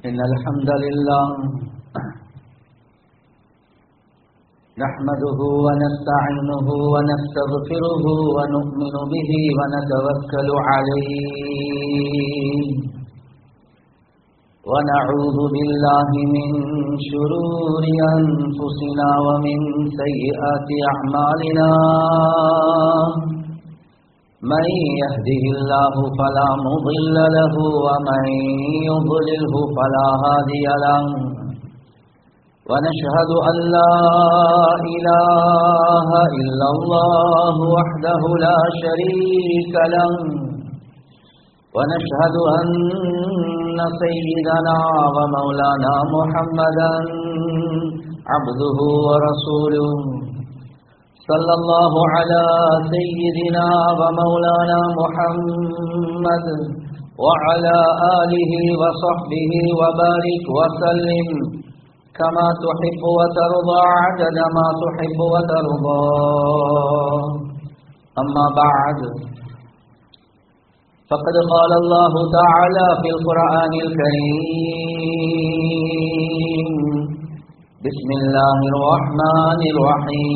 إن الحمد لله نحمده ونستعينه ونستغفره ونؤمن به ونتوكل عليه ونعوذ بالله من شرور أنفسنا ومن سيئات أعمالنا من يهده الله فلا مضل له ومن يضلله فلا هادي له ونشهد أن لا إله إلا الله وحده لا شريك له ونشهد أن سيدنا ومولانا محمدا عبده ورسوله صلى الله على سيدنا ومولانا محمد وعلى آله وصحبه وبارك وسلم كما تحب وترضى عدد ما تحب وترضى أما بعد فقد قال الله تعالى في القرآن الكريم بسم الله الرحمن الرحيم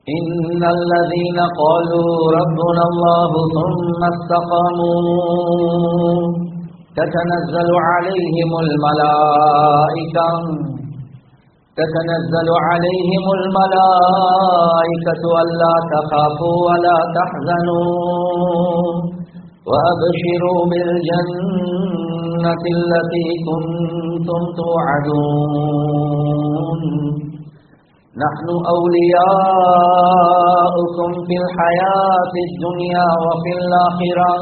إن الذين قالوا ربنا الله ثم استقاموا تتنزل عليهم الملائكة ألا تخافوا ولا تحزنوا وأبشروا بالجنة التي كنتم توعدون نحن أولياؤكم في الحياة الدنيا وفي الآخرة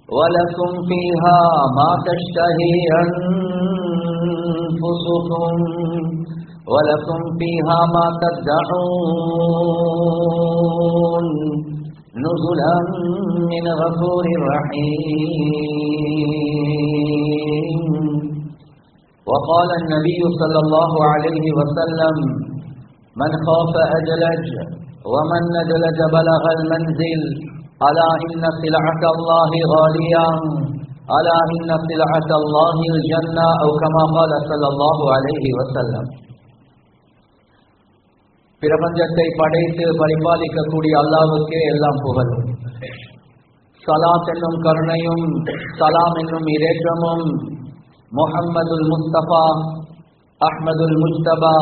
ولكم فيها ما تشتهي أنفسكم ولكم فيها ما تدعون نزلا من غفور رحيم. وقال النبي صلى الله عليه وسلم من خاف أدلج ومن ندلج بلغ المنزل ألا إن سلعة الله غالية ألا إن سلعة الله الجنة أو كما قال صلى الله عليه وسلم. பிரபஞ்சத்தை படைத்து பரிபாலிக்கக்கூடிய அல்லாஹ்வுக்கே எல்லாம் புகழும். ஸலாத் என்னும் கருணையும் சலாம் என்னும் இரேற்றமும் முஹம்மதுல் முஸ்தபா அஹ்மதுல் முஜ்தபா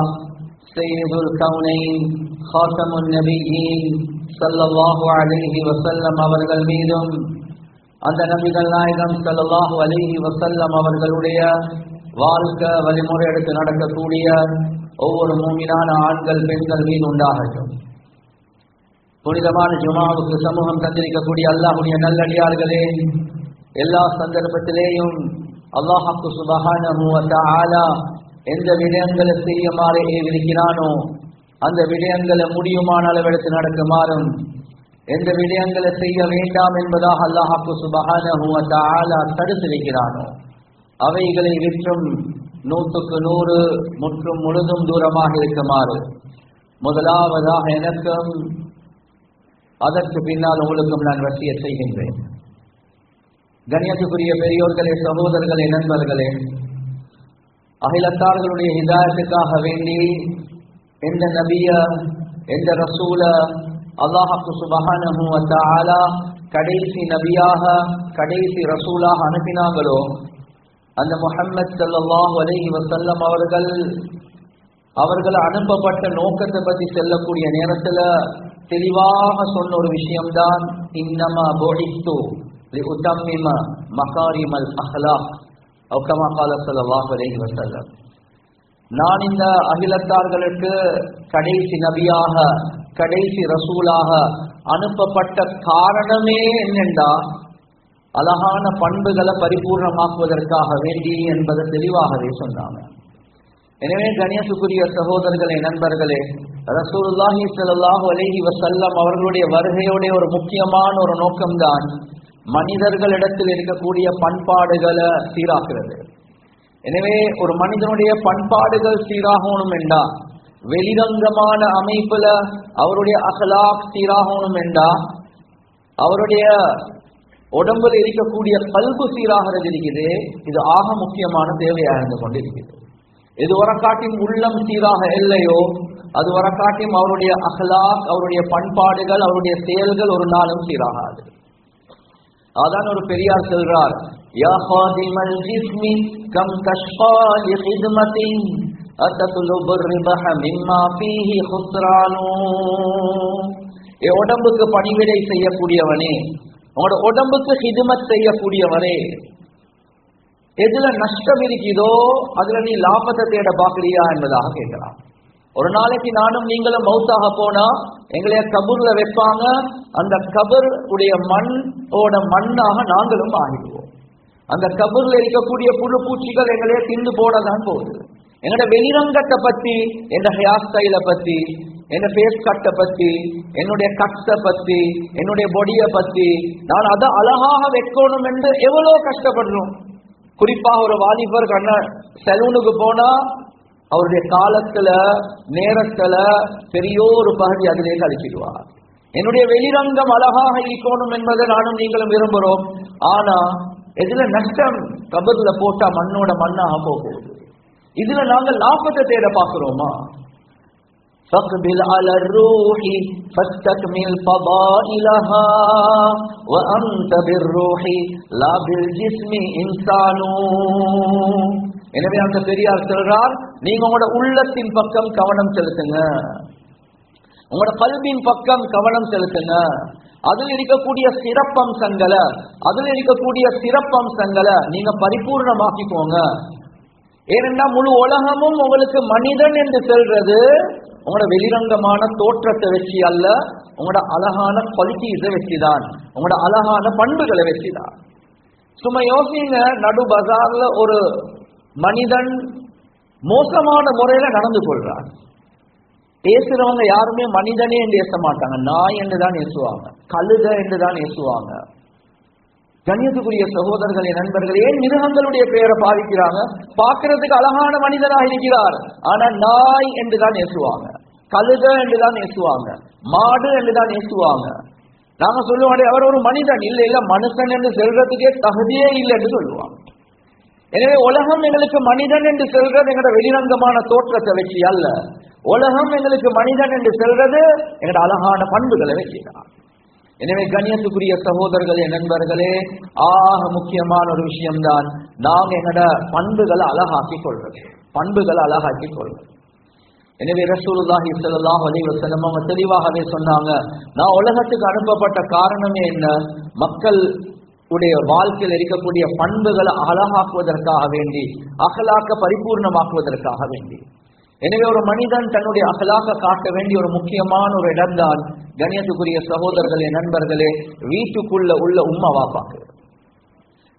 சையதுல் கௌனைன் ஹாத்தமுன் நபியீன் ஸல்லல்லாஹு அலைஹி வஸல்லம் அவர்கள் மீதும் அந்த நபிகள் நாயகம் ஸல்லல்லாஹு அலைஹி வஸல்லம் அவர்களுடைய வாழ்க்கை வழிமுறை எடுத்து நடக்கக்கூடிய ஒவ்வொரு மூமினான ஆண்கள் பெண்கள் மீது உண்டாகட்டும். புனிதமான ஜுமாவுக்கு சமூகம் தந்திருக்கக்கூடிய அல்லாஹ்வுடைய நல்லடியார்களே, எல்லா சந்தர்ப்பத்திலேயும் அல்லாஹ் சுப்ஹானஹு வ தஆலா எந்த விடயங்களை செய்யுமாறு ஏவிருக்கிறானோ அந்த விடயங்களை முடியுமான அளவெடுத்து நடக்குமாறும், எந்த விடயங்களை செய்ய வேண்டாம் என்பதாக அல்லாஹ் சுப்ஹானஹு வ தஆலா தடுத்திருக்கிறானோ அவைகளை விற்றும் 100க்கு 100 முற்றும் முழுதும் தூரமாக இருக்குமாறு முதலாவதாக எனக்கும் அதற்கு பின்னால் உங்களுக்கும் நான் வசியத் செய்கின்றேன். கண்ணியத்துக்குரிய பெரியோர்களே, சகோதரர்களே, நண்பர்களே, அகிலத்தார்களுடைய ஹிதாயத்துக்காக வேண்டி எந்த நபிய எந்த ரசூல அல்லாஹ் சுப்ஹானஹு வ தஆலா கடைசி நபியாக கடைசி ரசூலாக அனுப்பினாங்களோ அந்த முஹம்மத் ஸல்லல்லாஹு அலைஹி வஸல்லம் அவர்கள் அனுப்பப்பட்ட நோக்கத்தை பற்றி சொல்லக்கூடிய நேரத்தில் தெளிவாக சொன்ன ஒரு விஷயம்தான் இன்னமா புஇஸ்து லிஉத்தம்மிம மகாரிமல் அஹ்லாக் அவு கமா கால ஸல்லல்லாஹு அலைஹி வஸல்லம். நான் இந்த அகிலத்தார்களுக்கு கடைசி நபியாக கடைசி ரசூலாக அனுப்பப்பட்ட காரணமே என்னென்றா அழகான பண்புகளை பரிபூர்ணமாக்குவதற்காக வேண்டி என்பதை தெளிவாகவே சொன்னாங்க. எனவே கண்ணியத்துக்குரிய சகோதரர்களே, நண்பர்களே, ரசூலுல்லாஹி ஸல்லல்லாஹு அலைஹி வஸல்லம் அவர்களுடைய வருகையோட ஒரு முக்கியமான ஒரு நோக்கம்தான் மனிதர்களிடத்தில் இருக்கக்கூடிய பண்பாடுகளை சீராக்குறது. எனவே ஒரு மனிதனுடைய பண்பாடுகள் சீராகணும் என்றா, வெளிரங்கமான அமைப்புல அவருடைய அகலாக் சீராகணும் என்றா, அவருடைய உடம்புல இருக்கக்கூடிய கல்பு சீராகிறது இருக்குது. இது ஆக முக்கியமான தேவையாக இருந்து கொண்டிருக்கிறது. இது வரக்காட்டின் உள்ளம் சீராக இல்லையோ, அது வரக்காட்டியும் அவருடைய அஹ்லாக், அவருடைய பண்பாடுகள், அவருடைய செயல்கள் ஒரு நாளும் சீராகாது. அதான் ஒரு பெரியார் சொல்றார், யா ஹாதிமல் ஜிஸ்மி கம் தஷ்பா லிஹித்மத்தின் அத்ததுலுபுர் ரிபஹ மிம்மா ஃபீஹி ஹுஸ்ரானு. உடம்புக்கு பணிவிடை செய்யக்கூடியவனே, உங்களோட உடம்புக்கு ஹிதுமத் செய்யக்கூடியவரே, எதுல நஷ்டம் இருக்குதோ அதுல நீ லாபத்தை தேட பாக்குறியா என்பதாக கேட்கலாம். ஒரு நாளைக்கு நானும் நீங்களும் மௌத்தாக போனா எங்களைய கபூர்ல வைப்பாங்க. அந்த கபர் உடைய மண்ணோட மண்ணாக நாங்களும் ஆகிடுவோம். அந்த கபூர்ல இருக்கக்கூடிய புழு பூச்சிகள் எங்களைய திண்டு போடதான் போகுது. என்னோட வெளிரங்கத்தை பத்தி, என் ஹேர் ஸ்டைலை பத்தி, என்ன ஃபேஸ் கட்டை பத்தி, என்னுடைய கட்டை பத்தி, என்னுடைய பொடியை பத்தி நான் அதை அழகாக வைக்கணும் என்று எவ்வளவு கஷ்டப்படுறோம். குறிப்பாக ஒரு வாலிபர் சலூனுக்கு போனா அவருடைய காலத்துல நேரத்துல பெரிய ஒரு பகுதி அதிலே கழிச்சிடுவார். என்னுடைய வெளிரங்கம் அழகாக இருக்கணும் என்பதை நானும் நீங்களும் விரும்புகிறோம். ஆனா இதுல நஷ்டம், கபர்ல போட்டா மண்ணோட மண்ணாக போகுது. இதுல நாங்கள் லாபத்தை தேட பார்க்கிறோமா? فاقبل على الروح فاستكمل فضائلها وأنت بالروح لا بالجسم إنسان. எனவே அந்த பெரியார் சொல்றார், நீங்க உங்களோட உள்ளத்தின் பக்கம் கவனம் செலுத்துங்க, உங்களோட கல்வின் பக்கம் கவனம் செலுத்துங்க. அதில் இருக்கக்கூடிய சிறப்பம்சங்களை நீங்க பரிபூர்ணமாக்கிக்கோங்க. ஏனென்றா முழு உலகமும் உங்களுக்கு மனிதன் என்று சொல்றது உங்களோட வெளிரங்கமான தோற்றத்தை வச்சு அல்ல, உங்களோட அழகான குவாலிட்டிஸை வச்சுதான், உங்களோட அழகான பண்புகளை வச்சுதான். சும்மா யோசிங்க, நடு பஜார்ல ஒரு மனிதன் மோசமான முறையில நடந்து கொள்றான். பேசுறவங்க யாருமே மனிதனே என்று ஏச மாட்டாங்க, நாய் என்றுதான் ஏசுவாங்க, கழுத என்றுதான் ஏசுவாங்க. கண்ணியத்துக்குரிய சகோதரர்களே, நண்பர்களே, ஏன் மிருகங்களுடைய பெயரை பாவிக்கிறாங்க? பார்க்கிறதுக்கு அழகான மனிதனாக இருக்கிறார், ஆனா நாய் என்றுதான் ஏசுவாங்க, கழுத என்றுதான் ஏசுவாங்க, மாடு என்றுதான் ஏசுவாங்க. நாங்க சொல்லுவோம் அவர் ஒரு மனிதன், இல்ல இல்ல மனுஷன் என்று சொல்றதுக்கே தகுதியே இல்லை என்று சொல்லுவாங்க. எனவே உலகம் எங்களுக்கு மனிதன் என்று சொல்றது எங்களோட வெளிரங்கமான தோற்றத்தை வச்சு அல்ல, உலகம் எங்களுக்கு மனிதன் என்று சொல்றது எங்களோட அழகான பண்புகளை வச்சுதான். எனவே கண்ணியத்துக்குரிய சகோதரர்களே, நண்பர்களே, ஆக முக்கியமான ஒரு விஷயம்தான் நாங்க எங்களோட பண்புகளை அழகாக்கிக் கொள்வது. எனவே ரசூலுல்லாஹி ஸல்லல்லாஹு அலைஹி வஸல்லம் அவங்க தெளிவாகவே சொன்னாங்க, நான் உலகத்துக்கு அனுப்பப்பட்ட காரணமே என்ன? மக்கள் உடைய வாழ்க்கையில் இருக்கக்கூடிய பண்புகளை அழகாக்குவதற்காக வேண்டி, அகலாக்க பரிபூர்ணமாக்குவதற்காக வேண்டி. எனவே ஒரு மனிதன் தன்னுடைய அகலாக்க காட்ட வேண்டிய ஒரு முக்கியமான ஒரு இடம்தான் கண்ணியத்துக்குரிய சகோதரர்களே, நண்பர்களே, வீட்டுக்குள்ள உள்ள உம்மா வாப்பாக்கு.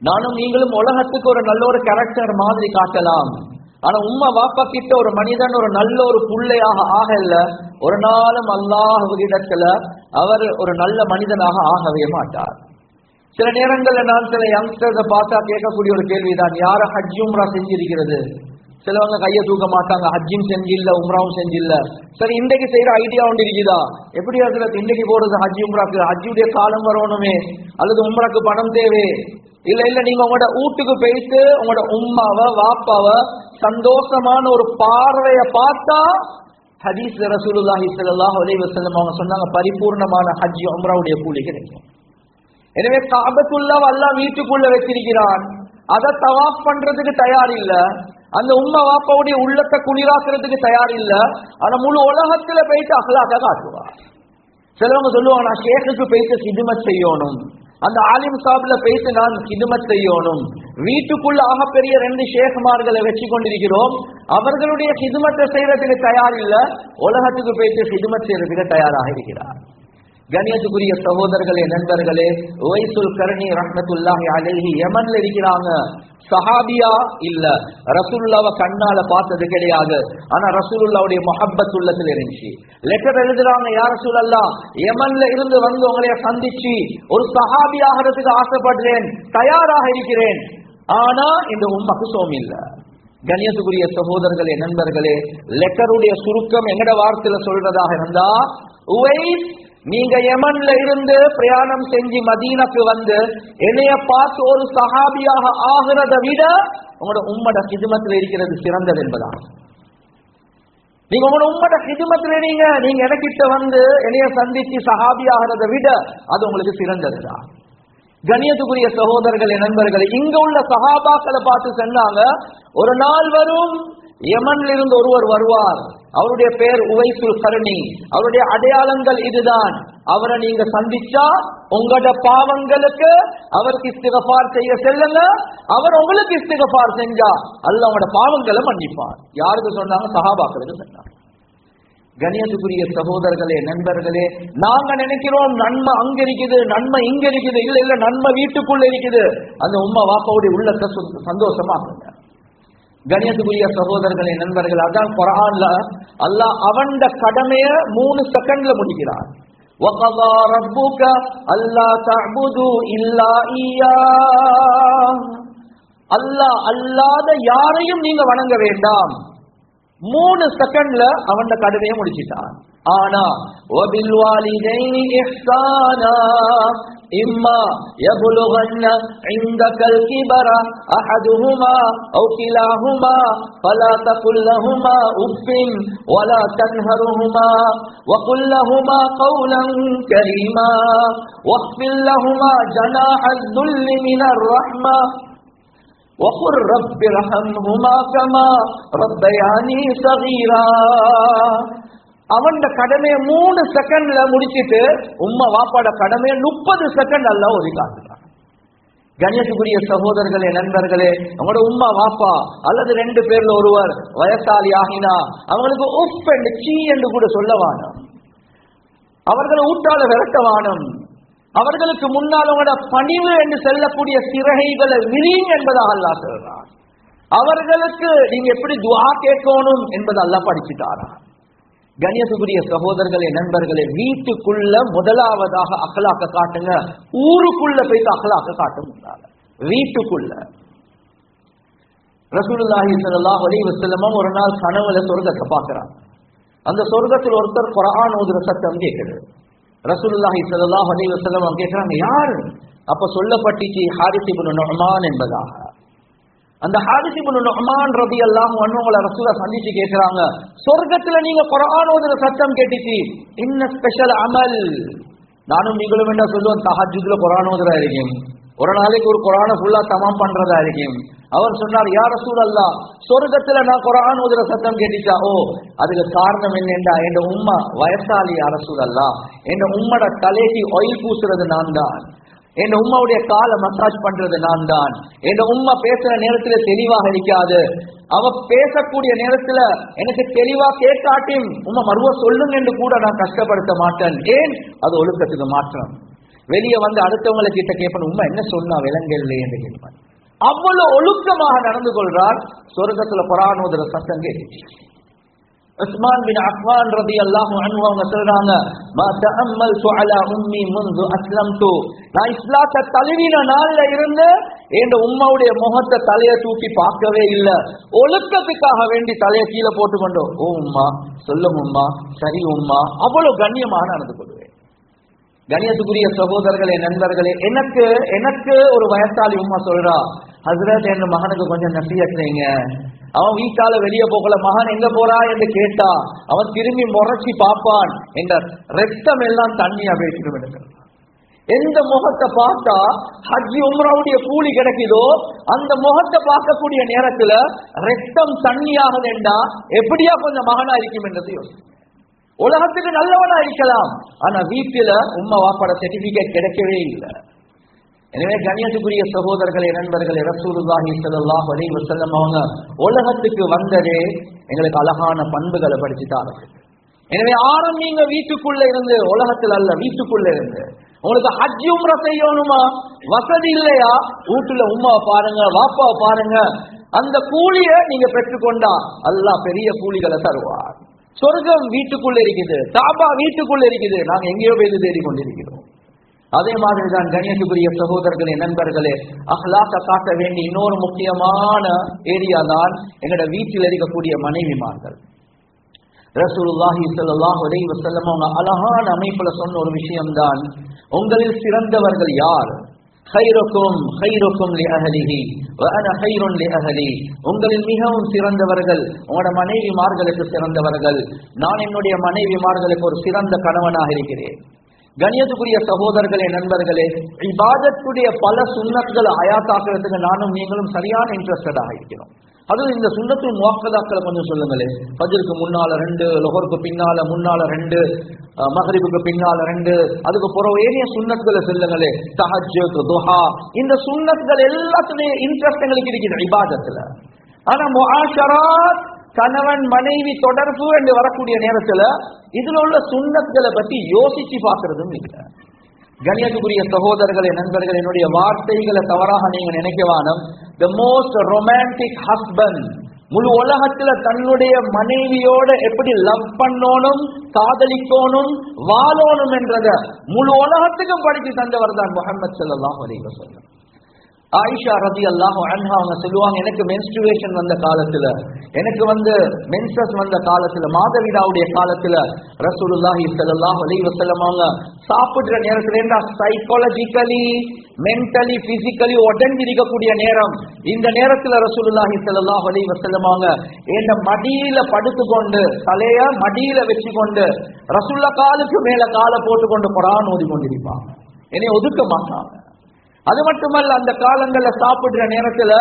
நானும் நீங்களும் உலகத்துக்கு ஒரு நல்ல ஒரு கேரக்டர் மாதிரி காட்டலாம், ஆனா உம்மா வாப்பா கிட்ட ஒரு மனிதன் ஒரு நல்ல ஒரு புள்ளையாக ஆகல, ஒரு நாளும் அல்லாஹ்விடத்துல அவர் ஒரு நல்ல மனிதனாக ஆகவே மாட்டார். சில நேரங்கள்ல நான் சில யங்ஸ்டர்ஸை பார்த்தா கேட்கக்கூடிய ஒரு கேள்விதான், யார ஹஜ் உம்ரா செஞ்சிருக்கிறது? சிலவங்க கையை தூக்க மாட்டாங்க, ஹஜ்ஜும் செஞ்சில்ல உம்ராவும் செஞ்சில்ல. சரி, இன்றைக்கு செய்யற ஐடியா ஒன்று இருக்குதா? எப்படி அதுல இன்றைக்கு போறது ஹஜ் உம்ராக்கு? ஹஜ்ஜுடைய காலம் வரணுமே, அல்லது உம்ராக்கு பணம் தேவை? இல்ல இல்ல, நீங்க உங்களோட வீட்டுக்கு போயிட்டு உங்களோட உம்மாவை வாப்பாவை சந்தோஷமான ஒரு பார்வைய பார்த்தா ஹதீஸ் ரசூலுல்லாஹி ஸல்லல்லாஹு அலைஹி வஸல்லம் அவங்க சொன்னாங்க, பரிபூர்ணமான ஹஜ் உம்ராவுடைய கூலி கிடைக்கும். எனவே காபத்துல்லாஹ் அல்லாஹ் வீட்டுக்குள்ள வச்சிருக்கிறான், அதை தவாஃப் பண்றதுக்கு தயார் இல்ல, அந்த உம்மா வாப்பாவுடைய உள்ளத்தை குளிராக்குறதுக்கு தயார் இல்ல, ஆனா முழு உலகத்துல போயிட்டு அகலாக்க காட்டுவார். சிலவங்க சொல்லுவாங்க, நான் ஷேக்குக்கு போயிட்டு ஹிதுமத் செய்யணும், அந்த ஆலிம் சாப்ல போயிட்டு நான் ஹிதுமத் செய்யணும். வீட்டுக்குள்ள ஆகப்பெரிய 2 ஷேக்மார்களை வச்சு கொண்டிருக்கிறோம், அவர்களுடைய ஹிதுமத்தை செய்யறதுக்கு தயார் இல்ல, உலகத்துக்கு போயிட்டு ஹிதுமத் செய்யறதுக்கு தயாராக இருக்கிறார். கண்ணியத்துக்குரிய சகோதரர்களே, நண்பர்களே, உவைசுல் கர்னி ரஹ்மத்துல்லாஹி அலைஹி யமன்ல இருக்கிறாங்க. சஹாபியா இல்ல, ரசூலுல்லாஹ்வை கண்ணால பார்த்தது கிடையாது, ஆனா ரசூலுல்லாஹ்வுடைய முஹப்பத் உள்ளத்துல இருந்துச்சு. லெட்டர் எழுதுறாங்க, யா ரசூலல்லாஹ், யமன்ல இருந்து வந்து உங்களை சந்திச்சு ஒரு சஹாபி ஆகிறதுக்கு ஆசைப்படுறேன், தயாராக இருக்கிறேன், ஆனா இந்த உம்மக்கு சோம் இல்ல. கண்ணியத்துக்குரிய சகோதரர்களே, நண்பர்களே, லெட்டருடைய சுருக்கம் எங்கட வார்த்தையில சொல்றதாக இருந்தா, உவைஸ் நீங்க யமன்ல இருந்து பிரயாணம் செஞ்சு மதீனாக்கு வந்து என்னைய பார்த்து ஒரு சஹாபியாக ஆகிறத விட உங்களோட உம்மட ஹிதுமத்தில் இருக்கிறது சிறந்தது என்பதா. நீங்க உங்களோட உம்மட ஹிதுமத்தில் நீங்க எனக்கிட்ட வந்து என்னைய சந்திச்சு சஹாபி ஆகிறத விட அது உங்களுக்கு சிறந்ததுதான். கண்ணியத்துக்குரிய சகோதரர்களே, நண்பர்களே, இங்க உள்ள சஹாபாக்களை பார்த்து சொன்னாங்க, ஒரு நாள் வரும் யமன்ல இருந்து ஒருவர் வருவார், அவருடைய பேர் உவைசுல் கர்ணி, அவருடைய அடையாளங்கள் இதுதான். அவரை நீங்க சந்திச்சா உங்களோட பாவங்களுக்கு அவருக்கு இஸ்திக்ஃபார் செய்ய செல்லுங்க, அவர் உங்களுக்கு இஸ்திக்ஃபார் செஞ்சா அல்லாஹ் உங்களோட பாவங்களை மன்னிப்பார். யாருக்கு சொன்னாங்க? சஹாபாக்களுக்கு சொன்னாங்க. கண்ணியத்துக்குரிய சகோதரர்களே, நண்பர்களே, நாங்க நினைக்கிறோம் நன்மை அங்க இருக்குது, நன்மை இங்க இருக்குது. இல்ல இல்ல, நன்மை வீட்டுக்குள்ள இருக்குது. அந்த உம்மா வாப்பாவுடைய உள்ளத்தை சந்தோஷமாக்குங்க. கண்ணியத்துக்குரிய சகோதரர்களே, நண்பர்கள், அதான் குர்ஆன்ல அல்லாஹ் அவன் கடமைய 3 செகண்ட்ல முடிக்கிறார். வகதா ரப்புக அல்லா தஅபுது இல்லா இய்யாஹ், அல்லாஹ் அல்லாத யாரையும் நீங்க வணங்க வேண்டாம். 3 செகண்ட்ல அவன் கடமையை முடிச்சிட்டான். ஆனா வபில் வாலிதைனி இஹ்சானா இம்மா யபுலுகன்ன இந்தகல் கிபர அஹதுஹுமா அவ் கிலாஹுமா ஃபலா தகுல் லஹுமா உஃபின் வலா தன்ஹருஹுமா வகுல் லஹுமா கௌலன் கரீமா வக்ஃபில் லஹுமா ஜனாஹல் துல்லி மினர் ரஹ்மா وقل رب ارحمهما كما ربياني صغيرا. அவன் கடமையை 3 செகண்ட்ல முடிச்சிட்டு உம்மா வாப்பாட கடமையை 30 செகண்ட் அல்லாஹ் ஒதுக்காட்டுறான். கண்ணியத்துக்குரிய சகோதரர்களே, நண்பர்களே, அவங்களோட உம்மா வாப்பா அல்லது 2 பேர்ல ஒருவர் வயசாளி ஆகினா அவங்களுக்கு உஃப் என்று சீ என்று கூட சொல்லவானம், அவர்களை ஊட்டால விரட்டவானம், அவர்களுக்கு முன்னால் உங்களோட பணிவு என்று செல்லக்கூடிய சிறகைகளை விரியும் என்பதாக அல்லாஹ் சொல்றான். அவர்களுக்கு நீங்க எப்படி துஆ கேட்கணும் என்பதை அல்லாஹ் படிச்சுட்டாரா. கண்ணியத்துக்குரிய சகோதரர்களே, நண்பர்களே, வீட்டுக்குள்ள முதலாவதாக அக்லாக்க காட்டுங்க, ஊருக்குள்ள போயிட்டு அக்லாக்க காட்டுங்க. வீட்டுக்குள்ள ரசூலுல்லாஹி ஸல்லல்லாஹு அலைஹி வஸல்லம் ஒரு நாள் கனவுல சொர்க்கத்தை பார்க்கறாங்க. அந்த சொர்க்கத்தில் ஒருத்தர் குர்ஆன் ஓதுற சத்தம் கேட்குது. ரசூலுல்லாஹி ஸல்லல்லாஹு அலைஹி வஸல்லம் கேட்கறாங்க, யாரு? அப்ப சொல்லப்பட்டுச்சு ஹாரிஸ் இப்னு நுஅமான் என்பதாக. அந்த ஹாரிஸ் இப்னு நுஅமான் ரலியல்லாஹு அன்ஹு அவங்கள ரசூலா சந்திச்சு கேட்கறாங்க, சொர்க்கத்துல நீங்க குர்ஆன் ஓதுற சத்தம் கேட்டுச்சு, என்ன ஸ்பெஷல் அமல்? நானும் நீங்களும் என்ன சொல்லுவோம், தஹஜ்ஜுத்ல குர்ஆன் ஓதுறா இருக்கேன், ஒரு நாளைக்கு ஒரு குர்ஆனை ஃபுல்லா தமாம் பண்றதா இருக்கேன். அவர் சொன்னார், யா ரசூலல்லாஹ், சொர்க்கத்துல நான் குர்ஆன் ஓதுற சத்தம் கேட்டுச்சா? ஓ, அதுக்கு காரணம் என்னண்டா, என் உம்மா வயசாளி யா ரசூலல்லாஹ், என் உம்மோட தலைக்கு ஆயில் பூசுறது நான் தான், என் உம்மாவுடைய காலை மசாஜ் பண்றது நான் தான், என் உம்மா பேசுற நேரத்துல தெளிவாக இருக்காது, அவ பேசக்கூடிய நேரத்துல எனக்கு தெளிவா கேட்காட்டியும் உம்மா மறுவ சொல்லுங்க என்று கூட நான் கஷ்டப்படுத்த மாட்டேன். ஏன்? அது ஒழுக்கத்துக்கு மாற்றம். வெளியே வந்து அடுத்தவங்களை கிட்ட கேட்பேன், உம்மா என்ன சொன்னா விலங்கல்லே என்று கேட்பேன். அவ்வளவு ஒழுக்கமாக நடந்து கொள்றார். சொர்க்கத்துல குர்ஆன் ஓதுற சத்தம் கேட்டுச்சு. உஸ்மான் பின் அஃபான் ரலியல்லாஹு அன்ஹு அவங்க சொல்றாங்க, மா தஅம்மல்து அலா உம்மி முன்து அஸ்லம்து, நான் இஸ்லாத்தை தழுவின நாள்ல இருந்து என் உம்மாவுடைய முகத்தை தலையை தூக்கி பார்க்கவே இல்லை. ஒழுக்கத்துக்காக வேண்டி தலையை கீழே போட்டுக்கொண்டோம், ஓ உம்மா சொல்லும் உம்மா, சரி உம்மா, அவ்வளவு கண்ணியமாக நடந்து கொள்வேன். கண்ணியத்துக்குரிய சகோதரர்களே, நண்பர்களே, எனக்கு ஒரு வயசாளி உம்மா சொல்றா, ஹஸ்ரத் என் மகனுக்கு கொஞ்சம் நசிஹத் செய்யுங்க, அவன் வீட்டால வெளியே போகல, மகன் எங்க போறா என்று கேட்டா அவன் திரும்பி முறைச்சி பார்ப்பான், என்ற ரத்தம் எல்லாம் தண்ணியா பேசிடும் எடுக்கிறான். எந்த முகத்தை பார்த்தா ஹஜ்ஜி உம்ராவுடைய கூலி கிடைக்குதோ அந்த முகத்தை பார்க்கக்கூடிய நேரத்துல ரத்தம் தண்ணியாகுதுண்டா எப்படியா கொஞ்சம் மகனா இருக்கும் என்றது யோசி. உலகத்துக்கு நல்லவனா இருக்கலாம், ஆனா வீட்டுல உம்மா வாப்பாட சர்டிபிகேட் கிடைக்கவே இல்லை. எனவே கண்ணியத்துக்குரிய சகோதரர்களே, நண்பர்களே, ரசூலுல்லாஹி ஸல்லல்லாஹு அலைஹி வஸல்லம் அவங்க உலகத்துக்கு வந்ததே எங்களுக்கு அழகான பண்புகளை படிச்சுட்டாங்க. எனவே ஆரம்பிங்க வீட்டுக்குள்ள இருந்து, உலகத்தில் அல்ல, வீட்டுக்குள்ள இருந்து. உங்களுக்கு ஹஜ் உம்ரா செய்யணுமா, வசதி இல்லையா, வீட்டுல உம்மாவை பாருங்க, வாப்பாவை பாருங்க, அந்த கூலிய நீங்க பெற்றுக்கொண்டா அல்லாஹ் பெரிய கூலிகளை தருவார். சொர்க்கம் வீட்டுக்குள்ள இருக்குது, காபா வீட்டுக்குள்ள இருக்குது, நாங்க எங்கேயோ போய் தேடி கொண்டிருக்கிறோம். அதே மாதிரி தான் கண்ணியத்துக்குரிய சகோதரர்களே, நண்பர்களே, அஹ்லாக்க காட்ட வேண்டிய இன்னொரு முக்கியமான ஏரியா தான் எங்களோட வீட்டில் இருக்கக்கூடிய மனைவிமார்கள். ரசூலுல்லாஹி ஸல்லல்லாஹு அலைஹி வஸல்லம் அவங்க அழகான அமைப்புல சொன்ன ஒரு விஷயம்தான், உங்களில் சிறந்தவர்கள் யார்? خيركم خيركم لأهله وأنا خير لأهلي. உங்களில் மிகவும் சிறந்தவர்கள் உங்களோட மனைவிமார்களுக்கு சிறந்தவர்கள், நான் என்னுடைய மனைவிமார்களுக்கு ஒரு சிறந்த கணவனாக இருக்கிறேன். கண்ணியத்துக்குரிய சகோதரர்களே, நண்பர்களே, இபாதத்துடைய பல சுன்னத்களை ஆயாத்தாக்குறதுக்கு நானும் நீங்களும் சரியான இன்ட்ரெஸ்டடாக இருக்கிறோம். அதுவும் இந்த சுன்னத்துல் முஅக்கதாக்களை கொஞ்சம் சொல்லுங்களே. ஃபஜ்ருக்கு முன்னால 2, லுஹருக்கு பின்னால முன்னால 2, மக்ரிபுக்கு பின்னால 2, அதுக்கு பிறகு ஏனைய சுன்னத்களை சொல்லுங்களே. தஹஜ்ஜுத், துஹா, இந்த சுன்னத்கள் எல்லாத்துலயும் இன்ட்ரெஸ்ட் எங்களுக்கு இருக்குது இபாதத்துல. ஆனா முஆஷராத், கணவன் மனைவி தொடர்பு என்று வரக்கூடிய நேரத்துல இதுல உள்ள சுன்னத்களை பத்தி யோசிச்சு பார்க்கறதும் இல்லை. கண்ணியத்துக்குரிய சகோதரர்களே, நண்பர்கள், என்னுடைய வார்த்தைகளை தவறாக நீங்க நினைக்கவானம். தி மோஸ்ட் ரொமான்டிக் ஹஸ்பண்ட், முழு உலகத்துல தன்னுடைய மனைவியோட எப்படி லவ் பண்ணணும், காதலிக்கணும், வாழணும் என்றத முழு உலகத்துக்கும் படித்து தந்தவர் தான் முஹம்மது ஸல்லல்லாஹு அலைஹி வஸல்லம். ஆயிஷா ரலியல்லாஹு அன்ஹா அவங்க சொல்லுவாங்க, எனக்கு மென்ஸ்ட்ருவேஷன் வந்த காலத்துல, எனக்கு மென்சஸ் வந்த காலத்துல, மாதவிடாவுடைய காலத்துல ரசூலுல்லாஹி ஸல்லல்லாஹு அலைஹி வஸல்லம் அவங்க சாப்பிடுற நேரத்துல சைக்காலஜிக்கலி, மென்டலி, பிசிக்கலி உடஞ்சிருக்கக்கூடிய நேரம். இந்த நேரத்துல ரசூலுல்லாஹி ஸல்லல்லாஹு அலைஹி வஸல்லம் அவங்க என்ன மடியில படுத்துக்கொண்டு, தலைய மடியில வச்சுக்கொண்டு, ரசூலுல்லா காலுக்கு மேல காலை போட்டுக்கொண்டு குர்ஆன் ஓதி கொண்டிருப்பாங்க. என்னை ஒதுக்க மாட்டாங்க. அது மட்டுமல்ல, அந்த காலங்கள்ல சாப்பிடுற நேரத்துல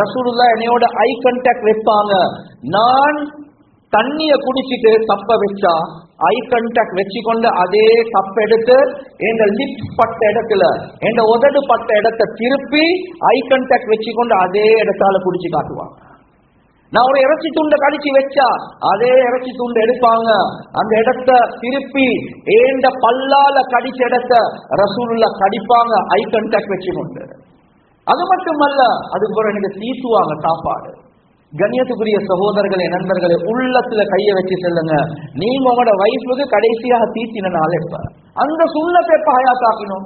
ரசூலுல்லா என்னையோட ஐ கான்டாக்ட் வைப்பாங்க. நான் தண்ணிய குடிச்சிட்டு கப்ப வச்சா ஐ கான்டாக்ட் வச்சுக்கொண்டு அதே கப் எடுத்து எங்க லிப்ஸ் பட்ட இடத்துல, எங்க உதடு பட்ட இடத்தை திருப்பி ஐ கான்டாக்ட் வச்சுக்கொண்டு அதே இடத்தால குடிச்சு காட்டுவாங்க. நான் ஒரு இறைச்சி துண்டை கடிச்சு வச்சா அதே இறைச்சி துண்டை எடுப்பாங்க, அந்த இடத்தை திருப்பி ஏண்ட பல்லால கடிச்ச இடத்தை ரசூலுல்லா கடிப்பாங்க ஐ கான்டாக்ட் வச்சுக்கொண்டு. அது மட்டுமல்ல, அதுக்கு பிறகு எனக்கு தீசுவாங்க சாப்பாடு. கண்ணியத்துக்குரிய சகோதரர்களே, நண்பர்களே, உள்ளத்துல கைய வச்சு செல்லுங்க. நீங்க உங்களோட வைஃபுக்கு கடைசியாக தீத்தின நாள் எப்ப? அந்த சுன்னத்தை எப்ப ஹயாத்தாக்கணும்?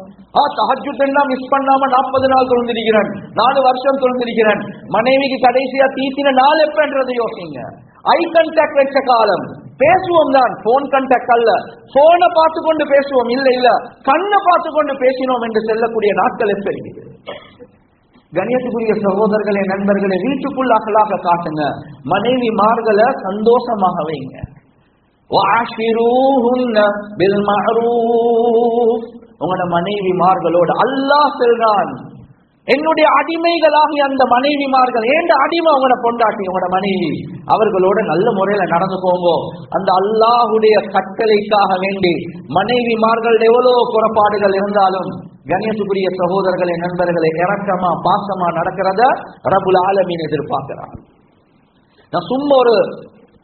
தஹஜ்ஜுத் எல்லாம் மிஸ் பண்ணாம 40 நாள் தொழுந்திருக்கிறேன், 4 வருஷம் தொழுந்திருக்கிறேன். மனைவிக்கு கடைசியா தீத்தின நாள் எப்பன்றதை யோசிங்க. ஐ கான்டாக்ட் வச்ச காலம். பேசுவோம் தான், போன் கான்டாக்ட் அல்ல. போனை பார்த்து கொண்டு பேசுவோம், இல்ல கண்ணை பார்த்து கொண்டு பேசினோம் என்று செல்லக்கூடிய நாட்கள் எப்ப இருக்குது? கண்ணியத்துக்குரிய சகோதரர்களே, நண்பர்களே, வீட்டுக்குள்ள அகலாக காட்டுங்க. மனைவி மார்களை சந்தோஷமாக வைங்க. உங்களோட மனைவி மார்களோடு அல்லாஹ் சொல்றான், என்னுடைய அடிமைகளாகி அந்த மனைவிமார்கள், ஏண்ட அடிமை உங்களோட பொண்டாட்டி, உங்களோட மனைவி, அவர்களோட நல்ல முறையில நடந்து போங்க. அந்த அல்லாஹுடைய கட்டளைக்காக வேண்டி மனைவிமார்கள் எவ்வளவு குறைபாடுகள் இருந்தாலும் கண்ணியத்துக்குரிய சகோதரர்களே, நண்பர்களே, இரக்கமா பாசமா நடக்கிறத ரப்புல் ஆலமீன் எதிர்பார்க்கிறான். நான் சும்மா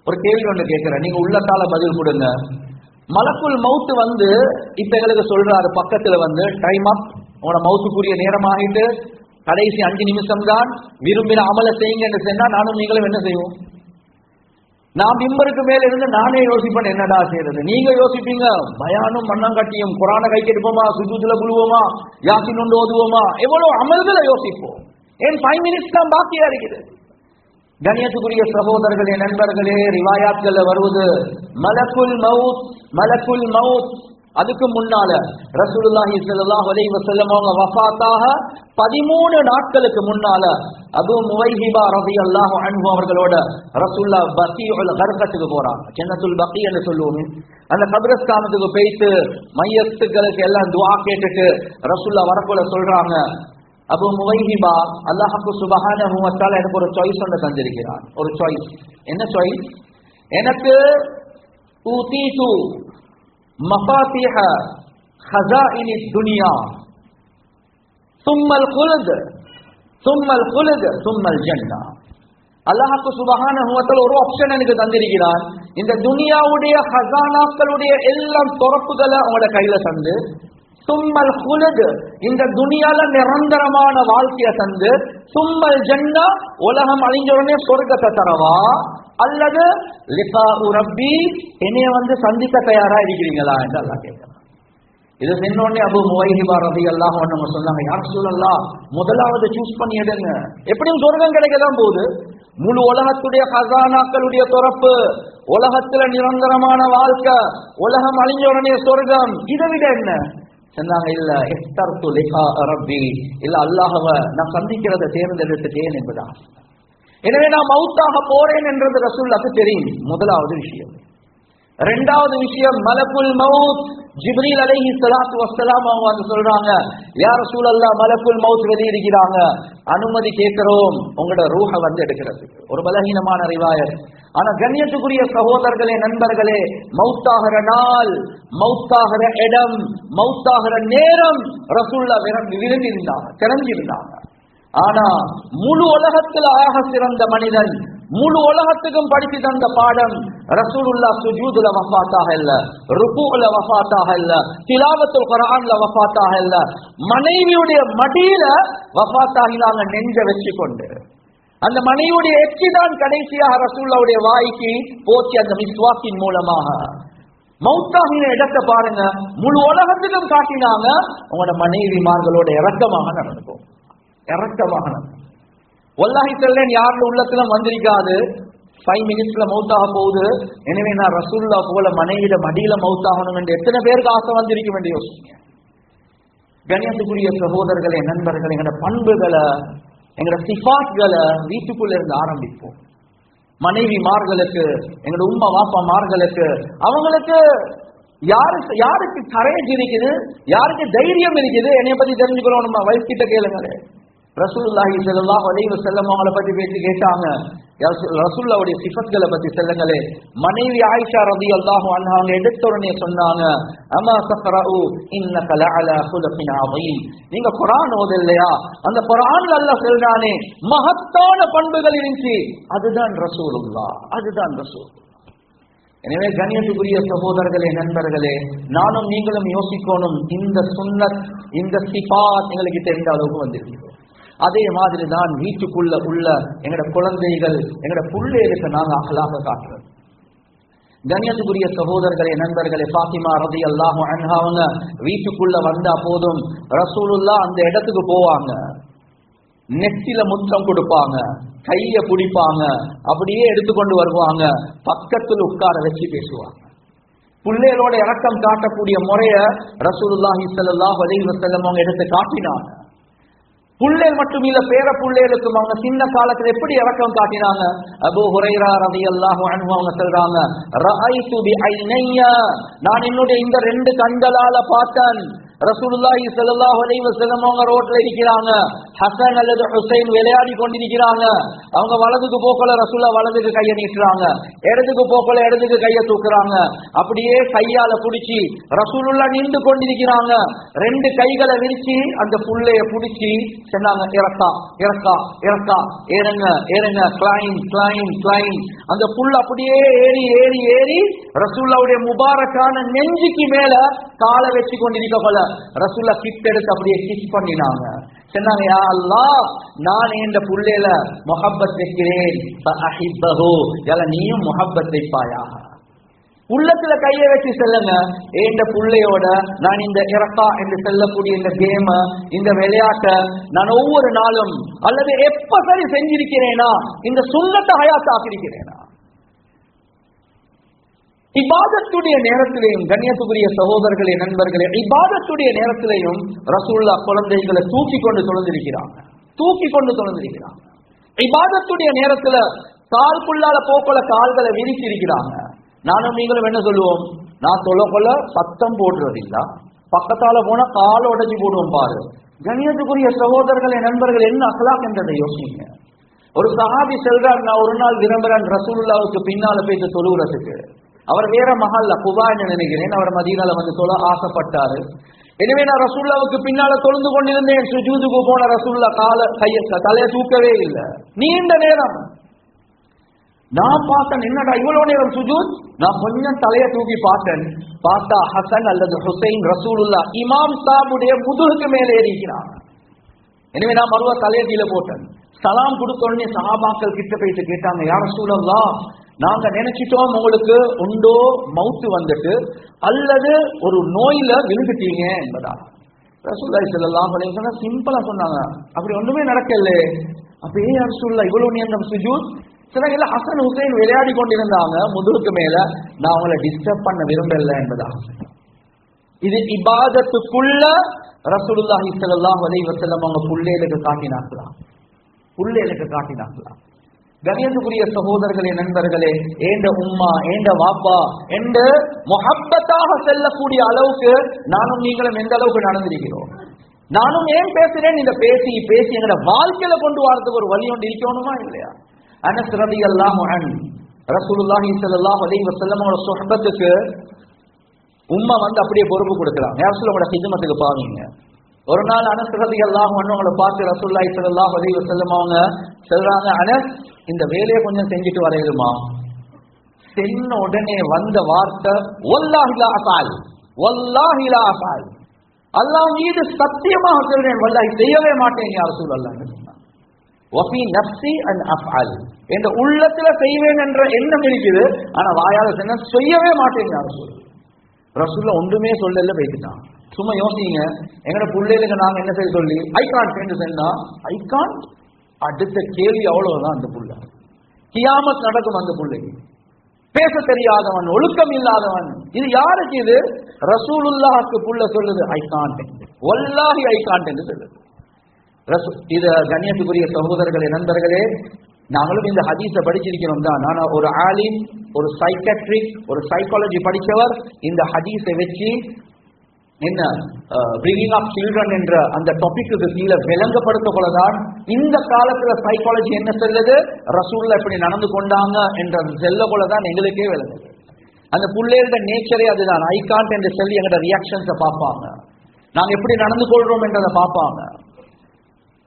ஒரு கேள்வி ஒன்று கேட்கிறேன், நீங்க உள்ளத்தால பதில் கொடுங்க. மலக்குல் மவுத்து இப்ப எங்களுக்கு சொல்றாரு, பக்கத்துல டைம் அப், உங்களோட மவுத்துக்குரிய நேரம் ஆகிட்டு, கடைசி 5 நிமிஷம் தான், விரும்பின அமலை செய்யுங்க என்று சொன்னா நானும் நீங்களும் என்ன செய்வோம்? நான் மிம்பருக்கு மேல இருந்து நானே யோசிப்பேன், என்னடா செய்யறது? நீங்க யோசிப்பீங்க, பயானும் மண்ணாங்கட்டியும், குரானை கைக்கு எடுப்போமா, சுஜூதுல குழுவோமா, யாசின் ஒன்று ஓதுவோமா, எவ்வளவு அமல்களை யோசிப்போம். ஏன் 5 மினிட்ஸ் தான் பாக்கியா இருக்குது. கண்ணியத்துக்குரிய சகோதரர்களே, நண்பர்களே, ரிவாயாத்கள்ல வருவது மலக்குல் மவுத், மலக்குல் மவுத். அதுக்கு முன்னால ரசூலுல்லாஹி ஸல்லல்லாஹு அலைஹி வஸல்லம் அவங்க வஃபாத்தாக 13 நாட்களுக்கு முன்னால அபூ முவைஹிபா ரலியல்லாஹு அன்ஹு அவர்களோட ரசூலுல்லாஹ் பகீஉல் கர்கத்துக்கு போறாங்க. ஜன்னத்துல் பகீ என்று சொல்லுவோம். அந்த கப்ரஸ்தானத்துக்கு போயிட்டு மையத்துகளுக்கு எல்லாம் துஆ கேட்டுட்டு ரசூலுல்லாஹ் வரப்போல சொல்றாங்க, அபூ முவைஹிபா, அல்லாஹ் சுப்ஹானஹு வ தஆலா எனக்கு ஒரு சாய்ஸ் ஒன்று தந்திருக்கிறான். ஒரு சாய்ஸ். என்ன சாய்ஸ்? எனக்கு ஊதீது மஃபாத்திஹ ஹஸாயினித் துன்யா சும்மல் குல்த் சும்மல் குலுத் சும்மல் ஜன்னா. அல்லாஹ் சுப்ஹானஹு வ தஆலா ஒரு ஆப்ஷன் எனக்கு தந்திருக்கிறான். இந்த துனியாவுடைய ஹஸானாக்களுடைய எல்லாம் திறப்புகளை உங்களோட கையில தந்து, சும்மல் குலுத் இந்த துனியால நிரந்தரமான வாழ்க்கையை தந்து, சும்மல் ஜன்னா உலகம் அழிஞ்ச உடனே சொர்க்கத்தை தரவா, அல்லது லிகாஉ ரப்பி என்னைய சந்திக்க தயாரா இருக்கிறீங்களா என்று அல்லாஹ் கேட்கிறான். இது சொன்னோடனே அபூ முவைஹிபா ரலியல்லாஹு அன்ஹு சொன்னாங்க, யா ரசூலல்லாஹ் முதலாவது சூஸ் பண்ணி எடுங்க, எப்படியும் சொர்க்கம் கிடைக்க தான் போகுது, முழு உலகத்துடைய ஹசானாக்களுடைய துறப்பு, உலகத்துல நிரந்தரமான வாழ்க்கை, உலகம் அழிஞ்ச உடனே சொர்க்கம், இதை விட என்ன சொன்னாங்க? இல்ல இஃப்தர்து லிகா ரப்பி, இல்ல அல்லாஹ்வை நான் சந்திக்கிறத தேர்ந்தெடுத்துட்டேன் என்பதா. எனவே நான் மௌத்தாக போறேன் என்றது ரசூலுல்லாஹ்க்கு தெரியும். முதலாவது விஷயம். இரண்டாவது விஷயம், மலக்குல் மவுத் ஜிப்ரீல் அலைஹிஸ்ஸலாத்து வஸ்ஸலாம் அவங்க வந்து சொல்றாங்க, யா ரசூலல்லாஹ் மலக்குல் மவுத் வெளியிருக்கிறாங்க, அனுமதி கேட்கிறோம் உங்களோட ரூஹ வந்து எடுக்கிறதுக்கு. ஒரு பலகீனமான ரிவாயத். ஆனா கண்ணியத்துக்குரிய சகோதரர்களே, நண்பர்களே, மௌத்தாகிற நாள், மௌத்தாகிற இடம், மௌத்தாகிற நேரம் ரசூலுல்லாஹ் விரும்பியிருந்தாங்க, தெரிஞ்சிருந்தாங்க. ஆனா முழு உலகத்தில் ஆக சிறந்த மனிதன், முழு உலகத்துக்கும் படித்து தந்த பாடம், ரசூலுல்லாஹ் சுஜூதுல வஃபாத்தாக இல்ல, ருகூல வஃபாத்தாக இல்ல, திலாவத்துல் குர்ஆன்ல வஃபாத்தாக இல்ல, மனைவியுடைய மடியில வஃபாத்தாகினாங்க, நெஞ்ச வச்சு கொண்டு. அந்த மனைவியுடைய எச்சி தான் கடைசியாக ரசூலுல்லாஹ்வுடைய வாய்க்கு போச்சு, அந்த மிஸ்வாக்கின் மூலமாக. மௌத்தாகின இடத்தை பாருங்க, முழு உலகத்துக்கும் காட்டினாங்க, உங்களோட மனைவிமார்களோட இரக்கமாக நடக்கும், இரக்கமாக நடக்கும். வல்லாஹி சொல்லேன், யாருடைய உள்ளத்துல வந்திருக்காது 5 மினிட்ஸ்ல மௌத்தாக போகுது, எனவே நான் ரசூலுல்லாஹ் போல மனைவியிட மடியில மௌத்தாகணும் என்று எத்தனை பேருக்கு ஆசை வந்திருக்கும் என்று யோசிங்க. கண்ணியத்துக்குரிய சகோதரர்களே, நண்பர்களே, எங்களோட பண்புகளை, எங்களோட சிஃபாத்களை வீட்டுக்குள்ள இருந்து ஆரம்பிப்போம். மனைவிமார்களுக்கு, எங்களோட உம்மா வாப்பா மார்களுக்கு, அவங்களுக்கு யாருக்கு கரேஜ் இருக்குது, யாருக்கு தைரியம் இருக்குது, என்னைய பத்தி தெரிஞ்சுக்கிறோம். நம்ம வயசுகிட்ட கேளுங்களே. ரசூலுல்லாஹி ஸல்லல்லாஹு அலைஹி வஸல்லம் அவங்களை பத்தி பேசி கேட்டாங்க, ரசூலுல்லாஹ்வுடைய சிஃபத்களை பத்தி சொல்லுங்களே. மனைவி ஆயிஷா ரலியல்லாஹு அன்ஹா அவங்க எடுத்த உடனே சொன்னாங்க, அமா தக்ரஉ இன்னக லஅலா குலுகின் அதீம். நீங்க குர்ஆன் ஓதலையா? அந்த குர்ஆன்ல அல்லாஹ் சொல்றானே மகத்தான பண்புகள் இருந்துச்சு, அதுதான் ரசூலுல்லாஹ், அதுதான் ரசூல். எனவே கண்ணியத்துக்குரிய சகோதரர்களே, நண்பர்களே, நானும் நீங்களும் யோசிக்கணும், இந்த சுன்னத், இந்த சிஃபாத் எங்களுக்கு தெரிந்த அளவுக்கு வந்திருக்கு. அதே மாதிரி தான் வீட்டுக்குள்ள உள்ள எங்கட குழந்தைகள், எங்கட பிள்ளைகளுக்கு நாங்க அகலாக காட்டுறது. கண்ணியத்துக்குரிய சகோதரர்களே, நண்பர்களே, ஃபாத்திமா ரலியல்லாஹு அன்ஹா அவங்க வீட்டுக்குள்ள வந்தா போதும், ரசூலுல்லாஹ் அந்த இடத்துக்கு போவாங்க, நெத்தில முத்தம் கொடுப்பாங்க, கைய பிடிப்பாங்க, அப்படியே எடுத்துக்கொண்டு வருவாங்க, பக்கத்தில் உட்கார வச்சு பேசுவாங்க. பிள்ளைகளோட இரக்கம் காட்டக்கூடிய முறைய ரசூலுல்லாஹி ஸல்லல்லாஹு அலைஹி வஸல்லம் அவங்க எடுத்து காட்டினாங்க. புள்ளைகள் மட்டும் இல்ல, பேர புள்ளைகளுக்கும் அவங்க சின்ன காலத்துல எப்படி இரக்கம் காட்டினாங்க. அபூ ஹுரைரா ரலியல்லாஹு அன்ஹு அவங்க சொல்றாங்க, ரஅய்து பிஐனைய, நான் என்னுடைய இந்த 2 கண்களால பார்த்தேன், ரசூலுல்லாஹி ஸல்லல்லாஹு அலைஹி வஸல்லம் அவங்க ரோட்ல இருக்கிறாங்க, ஹசன் அல்லது ஹுசைன் விளையாடி கொண்டிருக்கிறாங்க. அவங்க வலதுக்கு போக்கல ரசூலுல்லாஹ் வலதுக்கு கையை நீட்டுறாங்க, இடதுக்கு போக்கல இடதுக்கு கையை தூக்குறாங்க, அப்படியே கையால பிடிச்சி ரசூலுல்லாஹ் நின்று கொண்டிருக்கிறாங்க. 2 கைகளை விரிச்சு அந்த புள்ளைய பிடிச்சி சொன்னாங்க, இறக்கா இறக்கா இறக்கா, ஏறுங்க ஏறுங்க, கிளைம் கிளைம் கிளைம். அந்த புல் அப்படியே ஏறி ஏறி ஏறி ரசூலுல்லாஹ்வுடைய முபாரக்கான நெஞ்சுக்கு மேல காலை வச்சு கொண்டிருக்க போல ரசூலுல்லாஹ் கிட்ட எடுத்து அப்படியே கிஸ் பண்ணினாங்க. சொன்னாங்க, யா அல்லாஹ், நான் இந்த புள்ளையில முஹப்பத் வைக்கிறேன், ஃபஅஹிப்பஹு, யல நீயும் முஹப்பத் வைப்பாயா. உள்ளத்துல கையை வச்சு சொல்லுங்க, இந்த புள்ளையோட நான் இந்த இறக்கா என்று சொல்லக்கூடிய இந்த கேம, இந்த விளையாட்டை நான் ஒவ்வொரு நாளும் அல்லது எப்ப சரி செஞ்சிருக்கிறேனா, இந்த சுன்னத்தை ஹயாத் ஆக்கியிருக்கிறேனா. இபாதத்துடைய நேரத்திலேயும், கண்ணியத்துக்குரிய சகோதரர்களே, நண்பர்களே, இபாதத்துடைய நேரத்திலேயும் ரசூலுல்லாஹ் குழந்தைகளை தூக்கி கொண்டு தொழுந்திருக்கிறாங்க, தூக்கி கொண்டு தொழுந்திருக்கிறாங்க. இபாதத்துடைய நேரத்துல கால்குள்ளால போக்கல கால்களை விரிச்சு இருக்கிறாங்க. நானும் நீங்களும் என்ன சொல்லுவோம், நான் தொழக்கொள்ள சத்தம் போடுறது இல்ல, பக்கத்தால போனா கால் உடைஞ்சு போடுவோம் பாரு. கண்ணியத்துக்குரிய சகோதரர்களே, நண்பர்கள், என்ன அக்லாக் என்றதை யோசிங்க. ஒரு சஹாபி செல்றார், நான் ஒரு நாள் விரும்புறேன் ரசூலுல்லாஹ்வுக்கு பின்னால போயிட்டு தொழுகிறதுக்கு. அவர் வேற மஹல்ல குபான்னு நினைக்கிறேன், அவர் மதீனால வந்து தொழ ஆசைப்பட்டாரு. எனவே நான் ரசூலுல்லாஹ்வுக்கு பின்னால தொழுந்து கொண்டிருந்தேன். சுஜூதுக்கு போன ரசூலுல்லாஹ் தலையை தூக்கவே இல்லை, நீண்ட நேரம். நான் பார்த்தேன், என்னடா இவ்வளவு நேரம் சுஜூத். நான் கொஞ்சம் தலையை தூக்கி பார்த்தேன், பார்த்தா ஹசன் அல்லது ஹுசைன் ரசூலுல்லாஹ் இமாம் சாபுடைய முதுகுக்கு மேலே ஏறிக்கிறாங்க. எனவே நான் மறுவா தலையை கீழே போட்டேன். சலாம் கொடுத்த உடனே சஹாபாக்கள் கிட்ட போயிட்டு கேட்டாங்க, யா ரசூலல்லாஹ், நாங்க நினைச்சிட்டோம் உங்களுக்கு உண்டோ மவுத்து வந்துட்டு அல்லது ஒரு நோயில விழுந்துட்டீங்க என்பதா. ரசூலுல்லாஹி ஸல்லல்லாஹு அலைஹி வஸல்லம் சிம்பிளா சொன்னாங்க, அப்படி ஒண்ணுமே நடக்கல. அப்ப ஏன் ரசூலுல்லாஹ் இவ்வளவு நேரம் சுஜூத்? சில இல்ல ஹசன் ஹுசைன் விளையாடி கொண்டிருந்தாங்க முதுகுக்கு மேல, நான் அவங்களை டிஸ்டர்ப் பண்ண விரும்பல என்பதா. இது இபாதத்துக்குள்ள ரசூலுல்லாஹி ஸல்லல்லாஹு அலைஹி வஸல்லம் அவங்க புள்ளைகளுக்கு காட்டினார்களாம். கணியத்துக்குரிய சகோதரர்களே, நண்பர்களே, ஏண்ட உம்மா ஏண்ட வாப்பா என்று முஹப்பத்தாக செல்லக்கூடிய அளவுக்கு நானும் நீங்களும் எந்த அளவுக்கு நடந்திருக்கிறோம். நானும் ஏன் பேசுறேன், இந்த பேசி பேசி எங்கட வாழ்க்கையில கொண்டு வரதுக்கு ஒரு வழி ஒன்று இருக்கணுமா இல்லையா? அனஸ் ரலியல்லாஹு அன்ஹு ரசூலுல்லாஹி ஸல்லல்லாஹு அலைஹி வஸல்லம் அவரோட சுஹபத்துக்கு உம்மா அப்படியே பொறுப்பு கொடுக்கலாம். யார் சொல்ல உங்களோட ஹிதமத்துக்கு பாவீங்க. ஒரு நாள் அனஸ் ரலியல்லாஹு அன்ஹு அவங்களை பார்த்து ரசூலுல்லாஹி ஸல்லல்லாஹு அலைஹி வஸல்லம் அவங்க சொல்றாங்க, அனஸ் இந்த வேலையை கொஞ்சம் செஞ்சுட்டு வரையுமா? சென்ன உடனே வந்த வார்த்தை, வல்லாஹி லா அஃஅல், வல்லாஹி லா அஃஅல், அல்லாஹ் மீது சத்தியமாக சொல்றேன், வல்லாஹி செய்யவே மாட்டேன் யா ரசூலல்லாஹ் சொன்னாங்க. வஃபி நஃப்ஸி அன் அஃஅல், என்ற உள்ளத்துல செய்வேன் என்ற எண்ணம் இருக்குது, ஆனா வாயால சொன்ன செய்யவே மாட்டேன் யா ரசூல். ரசூலுல்லாஹ் ஒன்றுமே சொல்லல, போயிட்டான். சும்மா யோசிங்க, எங்கட பிள்ளைகளுக்கு நாங்க என்ன செய்ய சொல்லி ஐ கான்ட் என்று சொன்னா ஐ கான்ட், அடுத்த கேள்வி அவ்வளவுதான். அந்த புள்ள கியாமத் நடக்கும். அந்த பிள்ளைக்கு பேச தெரியாதவன், ஒழுக்கம் இல்லாதவன். இது யாருக்கு? இது ரசூலுல்லாஹ்க்கு புள்ள சொல்லுது ஐ கான்ட், வல்லாஹி ஐ கான்ட் என்று சொல்லுது. இது கண்ணியத்துக்குரிய சகோதரர்களே, நண்பர்களே, நாங்களும் இந்த ஹதீஸை படிச்சிருக்கிறோம் தான். ஆனா ஒரு ஆலிம், ஒரு சைக்காட்ரிக், ஒரு சைக்காலஜி படித்தவர் இந்த ஹதீஸை வச்சு என்ன பிரிங்கிங் ஆஃப் சில்ட்ரன் என்ற அந்த டாபிக்கு கீழே விளங்கப்படுத்தப்படதான் இந்த காலத்துல சைக்காலஜி என்ன சொல்லுது, ரசூல்ல எப்படி நடந்து கொண்டாங்க என்ற செல்ல போலதான் எங்களுக்கே விளங்குது. அந்த பிள்ளைகளோட நேச்சரே அதுதான். ஐ கான்ட் என்று சொல்லி எங்களோட ரியாக்ஷன்ஸை பார்ப்பாங்க, நாங்க எப்படி நடந்து கொள்றோம் என்றதை பார்ப்பாங்க.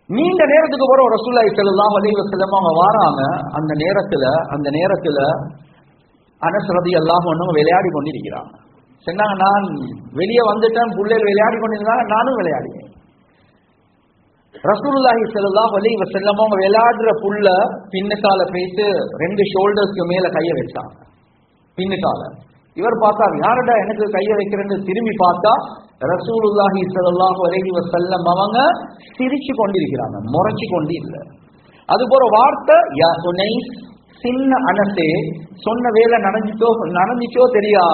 நீண்ட நேரத்துக்கு போற ரசூலுல்லாஹி ஸல்லல்லாஹு அலைஹி வஸல்லம் அவங்க வாராங்க. அந்த நேரத்துல அனஸ் ரலியல்லாஹு அன்ஹு விளையாடி கொண்டிருக்கிறாங்க. சொன்னாங்க, நான் வெளியே வந்துட்டேன், பிள்ளைகள் விளையாடி கொண்டிருந்தாங்க, நானும் விளையாடினேன். ரசூலுல்லாஹி ஸல்லல்லாஹு அலைஹி வஸல்லம் அவங்க விளையாடுற புள்ள பின்னுக்கால போயிட்டு 2 ஷோல்டர்ஸ்க்கு மேல கையை வச்சாங்க. பின்னுக்கால இவர் பார்த்தா, யாரடா எனக்கு கையை வைக்கிறேன்னு திரும்பி பார்த்தா ரசூலுல்லாஹி ஸல்லல்லாஹு அலைஹி வஸல்லம் அவங்க சிரிச்சு கொண்டிருக்கிறாங்க, முறைச்சு கொண்டு இல்லை. அது போற வார்த்தை, யா உனைஸ், சின்ன அனசே, சொன்ன வேலை நடந்துச்சோ தெரியா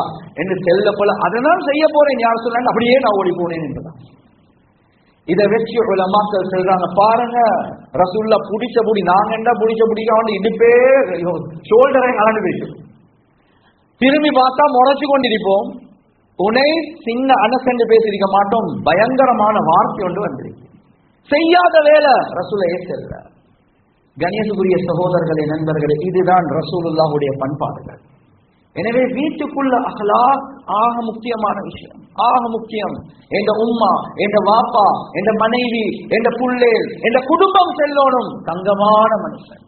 என்று செல்ல போல அதனால் செய்ய போறேன் யார் சொன்னாங்க, அப்படியே நான் ஓடி போனேன் என்றுதான். இதை வச்சு உலமாக்கள் சொல்றாங்க, பாருங்க ரசூலுல்லாஹ் புடிச்ச புடி, நாங்க என்ன புடிச்ச புடிக்க இடுப்பே ஷோல்டரை கலந்து போயிட்டு திரும்பி பார்த்தா முறைச்சு கொண்டிருப்போம். உனை சின்ன அனசென்று பேசியிருக்க மாட்டோம், பயங்கரமான வார்த்தை ஒன்று வந்திருக்கு. செய்யாத வேலை ரசூலையே செல்ல. கணேசுக்குரிய சகோதரர்களே, நண்பர்களே, இதுதான் ரசூலுல்லாஹுடைய பண்பாடுகள். எனவே வீட்டுக்குள்ள அஹ்லாக் ஆக முக்கியமான விஷயம், ஆக முக்கியம். என்ற உம்மா, என்ற வாப்பா, என்ற மனைவி, என்ற புள்ளேல், என்ற குடும்பம் செல்லணும் தங்கமான மனுஷன்.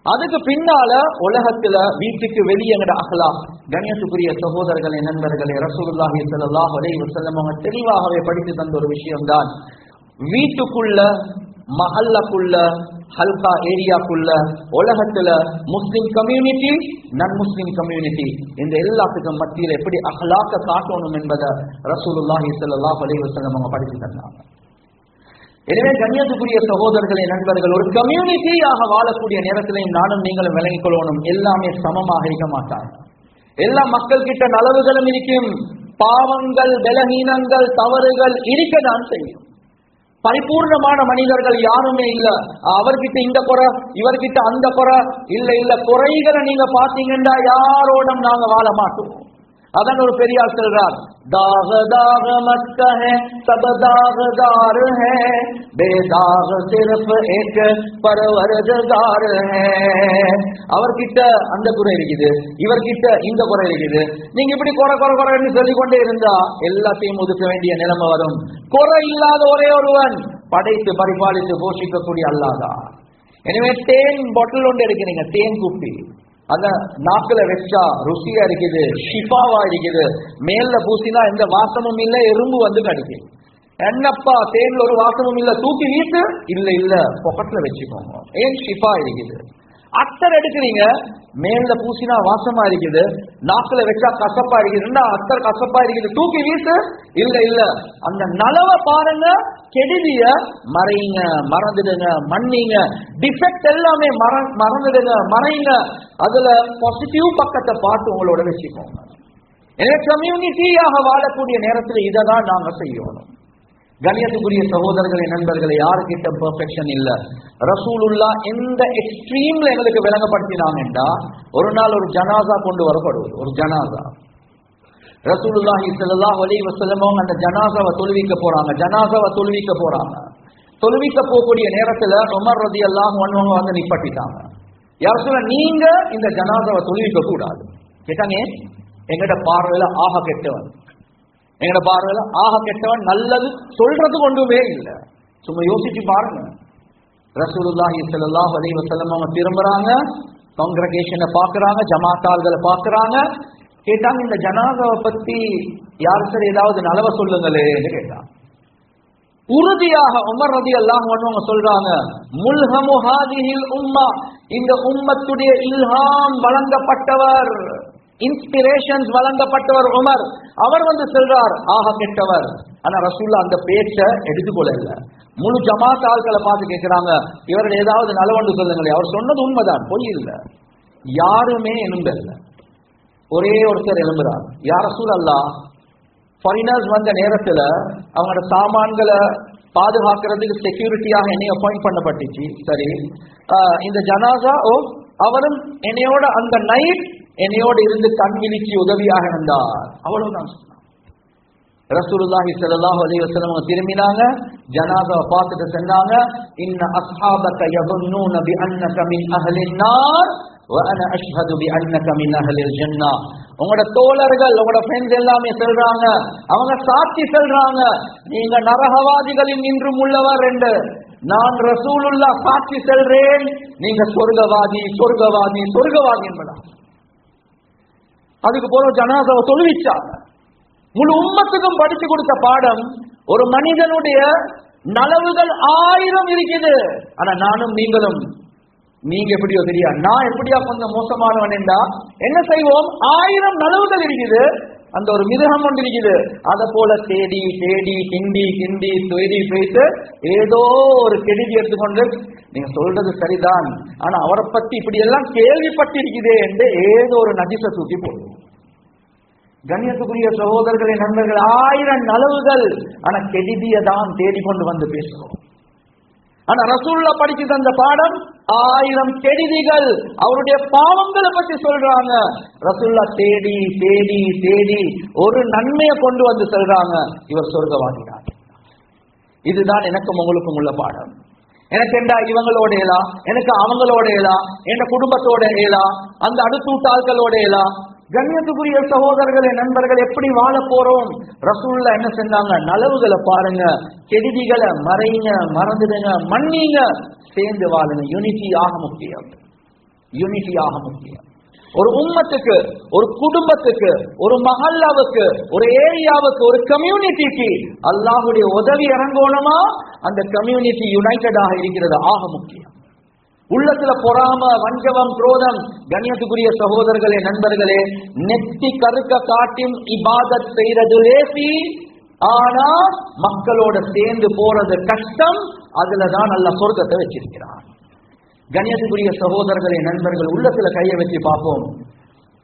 அதுக்கு பின்னால உலகத்துல வீட்டுக்கு வெளியே எங்கட அஹ்லாக். கண்ணியத்துக்குரிய சகோதரர்களே, நண்பர்களே, ரசூலுல்லாஹி ஸல்லல்லாஹு அலைஹி வஸல்லம் அவங்க தெளிவாகவே படித்து தந்த ஒரு விஷயம் தான், வீட்டுக்குள்ள, மஹல்லக்குள்ள, ஹல்கா ஏரியாக்குள்ள, உலகத்துல முஸ்லிம் கம்யூனிட்டி, நான் முஸ்லிம் கம்யூனிட்டி, இந்த எல்லாத்துக்கும் மத்தியில் எப்படி அஹ்லாக்க காட்டணும் என்பதை ரசூலுல்லாஹி ஸல்லல்லாஹு அலைஹி வஸல்லம் அவங்க படித்து தந்தாங்க. எனவே கண்ணியத்துக்குரிய சகோதரர்களே, நண்பர்கள், ஒரு கம்யூனிட்டியாக வாழக்கூடிய நேரத்திலையும் நானும் நீங்களும் விளங்கிக் கொள்ளணும், எல்லாமே சமமாக இருக்க மாட்டாங்க. எல்லா மக்கள் கிட்ட நலவுகளும் இருக்கும், பாவங்கள், பலஹீனங்கள், தவறுகள் இருக்கதான் செய்யும். பரிபூர்ணமான மனிதர்கள் யாருமே இல்ல. அவர்கிட்ட இந்த குறை, இவர்கிட்ட அந்த குறை இல்ல. குறைகளை நீங்க பாத்தீங்கன்னா யாரோடும் நாங்க வாழ மாட்டோம். அதான் ஒரு பெரியார் சொல்றார், दाग दाग मत कहे सब दागदार है, बेदाग सिर्फ एक परवरदिगार है. அவர்கிட்ட அந்த குறை இருக்குது, இவர்கிட்ட இந்த குறை இருக்குது. நீங்க இப்படி குறை குறை குறைன்னு சொல்லிக் கொண்டே இருந்தா எல்லாத்தையும் ஒதுக்க வேண்டிய நிலைமை வரும். குறை இல்லாத ஒரே ஒருவன் படைத்து பரிபாலித்து போஷிக்கக்கூடிய அல்லாஹ். எனவே தேன் பாட்டில் ஒன்று இருக்கிறீங்க, தேன் குப்பி, அத நாக்குல வச்சா ருசியா இருக்குது, ஷிஃபாவா இருக்குது. மேல பூசினா எந்த வாசமும் இல்ல, எறும்பு வந்து கடிக்கும். என்னப்பா தேன்ல ஒரு வாசமும் இல்ல, தூக்கி வீட்டு இல்ல, பாக்கெட்ல வச்சுக்கோங்க, ஏன் ஷிஃபா இருக்குது. அத்தர் எடுக்கிறீங்க, மேல பூசினா வாசமா இருக்குது, நாக்குல வச்சா கசப்பா இருக்குது, அத்தர் கசப்பா இருக்குது, தூக்கி வீசு. இல்ல இல்ல, அந்த நலவ பாருங்க, கெடுதிய மறைங்க, மறந்துடுங்க, மன்னிங்க, டிஃபெக்ட் எல்லாமே மறந்துடுங்க, மறைங்க. அதுல பாசிட்டிவ் பக்கத்தை பார்த்து உங்களோட வச்சுக்கோங்க. எனவே கம்யூனிட்டியாக வாழக்கூடிய நேரத்தில் இதை தான் நாங்க செய்யணும். கண்ணியத்துக்குரிய சகோதரர்களே, நண்பர்களே, யாருக்கிட்ட பெர்ஃபெக்ஷன் இல்ல. ரசூலுல்லா எந்த எக்ஸ்ட்ரீம்ல எங்களுக்கு விளங்கப்படுத்தினாங்கன்றா, ஒரு நாள் ஒரு ஜனாசா கொண்டு வரப்படுவது, ஒரு ஜனாசா. ரசூலுல்லாஹி ஸல்லல்லாஹு அலைஹி வஸல்லம் அந்த ஜனாசாவை தொழுவிக்க போறாங்க. தொழுவிக்க போகக்கூடிய நேரத்துல உமர் ரலியல்லாஹு அன்ஹு வந்து நிப்பாட்டிட்டாங்க. யார் சொல்ல, நீங்க இந்த ஜனாசாவை தொழுவிக்க கூடாது. கேட்டாங்க, எங்கட பார்வையில ஆக கெட்டவன், எங்கட பார்வையில ஆக கெட்டவன், நல்லது சொல்றது கொண்டுமே இல்லை. சும்மா யோசிச்சு பாருங்க. ரசூலுல்லாஹி ஸல்லல்லாஹு அலைஹி வஸல்லம் அவங்க திரும்புறாங்க, காங்கிரிகேஷனை பாக்குறாங்க, ஜமாத்தாள்களை பாக்குறாங்க. கேட்டாங்க, இந்த ஜனாசாவை பத்தி யார் சார் ஏதாவது நலவ சொல்லுங்களே கேட்டாங்க. உறுதியாக உமர் ரலியல்லாஹு அன்ஹு சொல்றாங்க, முல்ஹமு ஹாதிஹில் உம்மா, இந்த உம்மத்துடைய இல்ஹாம் வழங்கப்பட்டவர், இன்ஸ்பிரேஷன்ஸ் வழங்கப்பட்டவர் உமர். அவர் வந்து சொல்றார் ஆக கெட்டவர். ஆனா ரசூலுல்லாஹ் அந்த பேச்சை எடுத்துக்கொள்ள. முழு ஜமாத் ஆட்களை பார்த்து கேட்கிறாங்க, இவர்கள் ஏதாவது நலவண்டு சொல்லுங்களே. அவர் சொன்னது உண்மைதான், பொய் இல்லை. யாருமே எழும்பல. ஒரே ஒருத்தர் எழும்புறார். யார் ரசூலல்லாஹ், ஃபாரினர்ஸ் வந்த நேரத்துல அவங்களோட சாமான்களை பாதுகாக்கிறதுக்கு செக்யூரிட்டியாக என்னை அப்பாயிண்ட் பண்ணப்பட்டுச்சு. சரி, இந்த ஜனாசா அவரும் என்னையோட அந்த நைட் என்னையோடு இருந்து கண் விழிச்சு உதவியாக இருந்தார். அவ்வளவுதான் சொன்னார். ரசூலுல்லாஹி ஸல்லல்லாஹு அலைஹி வஸல்லம் திரும்பினாங்க, ஜனாசாவை பார்த்துட்டு சொன்னாங்க, இன்ன அஸ்ஹாபக யظنون بانك من اهل النار وانا اشهد بانك من اهل الجنه. உங்களோட தோழர்கள், உங்களோட ஃப்ரெண்ட்ஸ் எல்லாமே சொல்றாங்க, அவங்க சாட்சி சொல்றாங்க, நீங்க நரகவாதிகளில் நின்றும் உள்ளவர் என்று. நான் ரசூலுல்லாஹ் சாட்சி சொல்றேன், நீங்க சொர்க்கவாதி சொர்க்கவாதி சொர்க்கவாதி என்பதா. அதுக்கு போற ஜனாசாவை தொழுவிச்சாங்க. முழு உம்மத்துக்கும் படிச்சு கொடுத்த பாடம், ஒரு மனிதனுடைய நலவுகள் 1000 இருக்குது. ஆனா நானும் நீங்களும், நீங்க எப்படியோ தெரியாது, நான் எப்படியா கொஞ்சம் மோசமானவன் என்றா என்ன செய்வோம், 1000 நலவுகள் இருக்குது, அந்த ஒரு மிருகம் ஒன்று இருக்குது, அதை போல தேடி தேடி கிண்டி கிண்டி தேடி போயிட்டு ஏதோ ஒரு கெடுதி எடுத்துக்கொண்டு, நீங்க சொல்றது சரிதான், ஆனா அவரை பத்தி இப்படி எல்லாம் கேள்விப்பட்டிருக்குதே என்று ஏதோ ஒரு நஜிசை தூக்கி போடுவோம். கண்ணியத்துக்குரிய சகோதரர்களே, நண்பர்கள், 1000 நலவுகள், ஆனா கெடுதியை தான் தேடிக்கொண்டு வந்து பேசுறோம். ஆனா ரசூலுல்லாஹ் படிச்சு தந்த பாடம் 1000 கெடுதிகள், அவருடைய பாவங்களை பற்றி சொல்றாங்க. ரசூலுல்லாஹ் தேடி தேடி தேடி ஒரு நன்மையை கொண்டு வந்து சொல்றாங்க, இவர் சொர்க்கவாதிதான். இதுதான் எனக்கும் உங்களுக்கும் உள்ள பாடம். எனக்கு என்ன இவங்களோட ஏலா, எனக்கு அவங்களோட ஏலா, என் குடும்பத்தோட ஏலா, அந்த அடுத்தூட்டாள்களோட ஏலா. கண்ணியத்துக்குரிய சகோதரர்களே, நண்பர்கள், எப்படி வாழ போறோம்? ரசூலுல்லாஹ் என்ன செஞ்சாங்க? நலவுகளை பாருங்க, கெடுதிகளை மறைங்க, மறந்துடுங்க, மன்னிங்க, சேர்ந்து வாழுங்க. யூனிட்டி ஆக முக்கியம், யூனிட்டி ஆக முக்கியம். ஒரு உம்மத்துக்கு, ஒரு குடும்பத்துக்கு, ஒரு மஹல்லாவுக்கு, ஒரு ஏரியாவுக்கு, ஒரு கம்யூனிட்டிக்கு அல்லாஹ்வுடைய உதவி இறங்கணுமா? அந்த கம்யூனிட்டி யுனைடெடாக இருக்கிறது ஆக முக்கியம். உள்ளத்துல பொறாம, வஞ்சகம், குரோதம். கண்ணியத்துக்குரிய சகோதரர்களே, நண்பர்களே, நெத்தி கருக்க காட்டியும் இபாதத் செய்யறது லேசி, ஆனா மக்களோட சேர்ந்து போறது கஷ்டம். அதுலதான் நல்ல சொர்க்கத்தை வச்சிருக்கிறான். கண்ணியத்துக்குரிய சகோதரர்களே, நண்பர்கள், உள்ளத்துல கையை வச்சு பார்ப்போம்.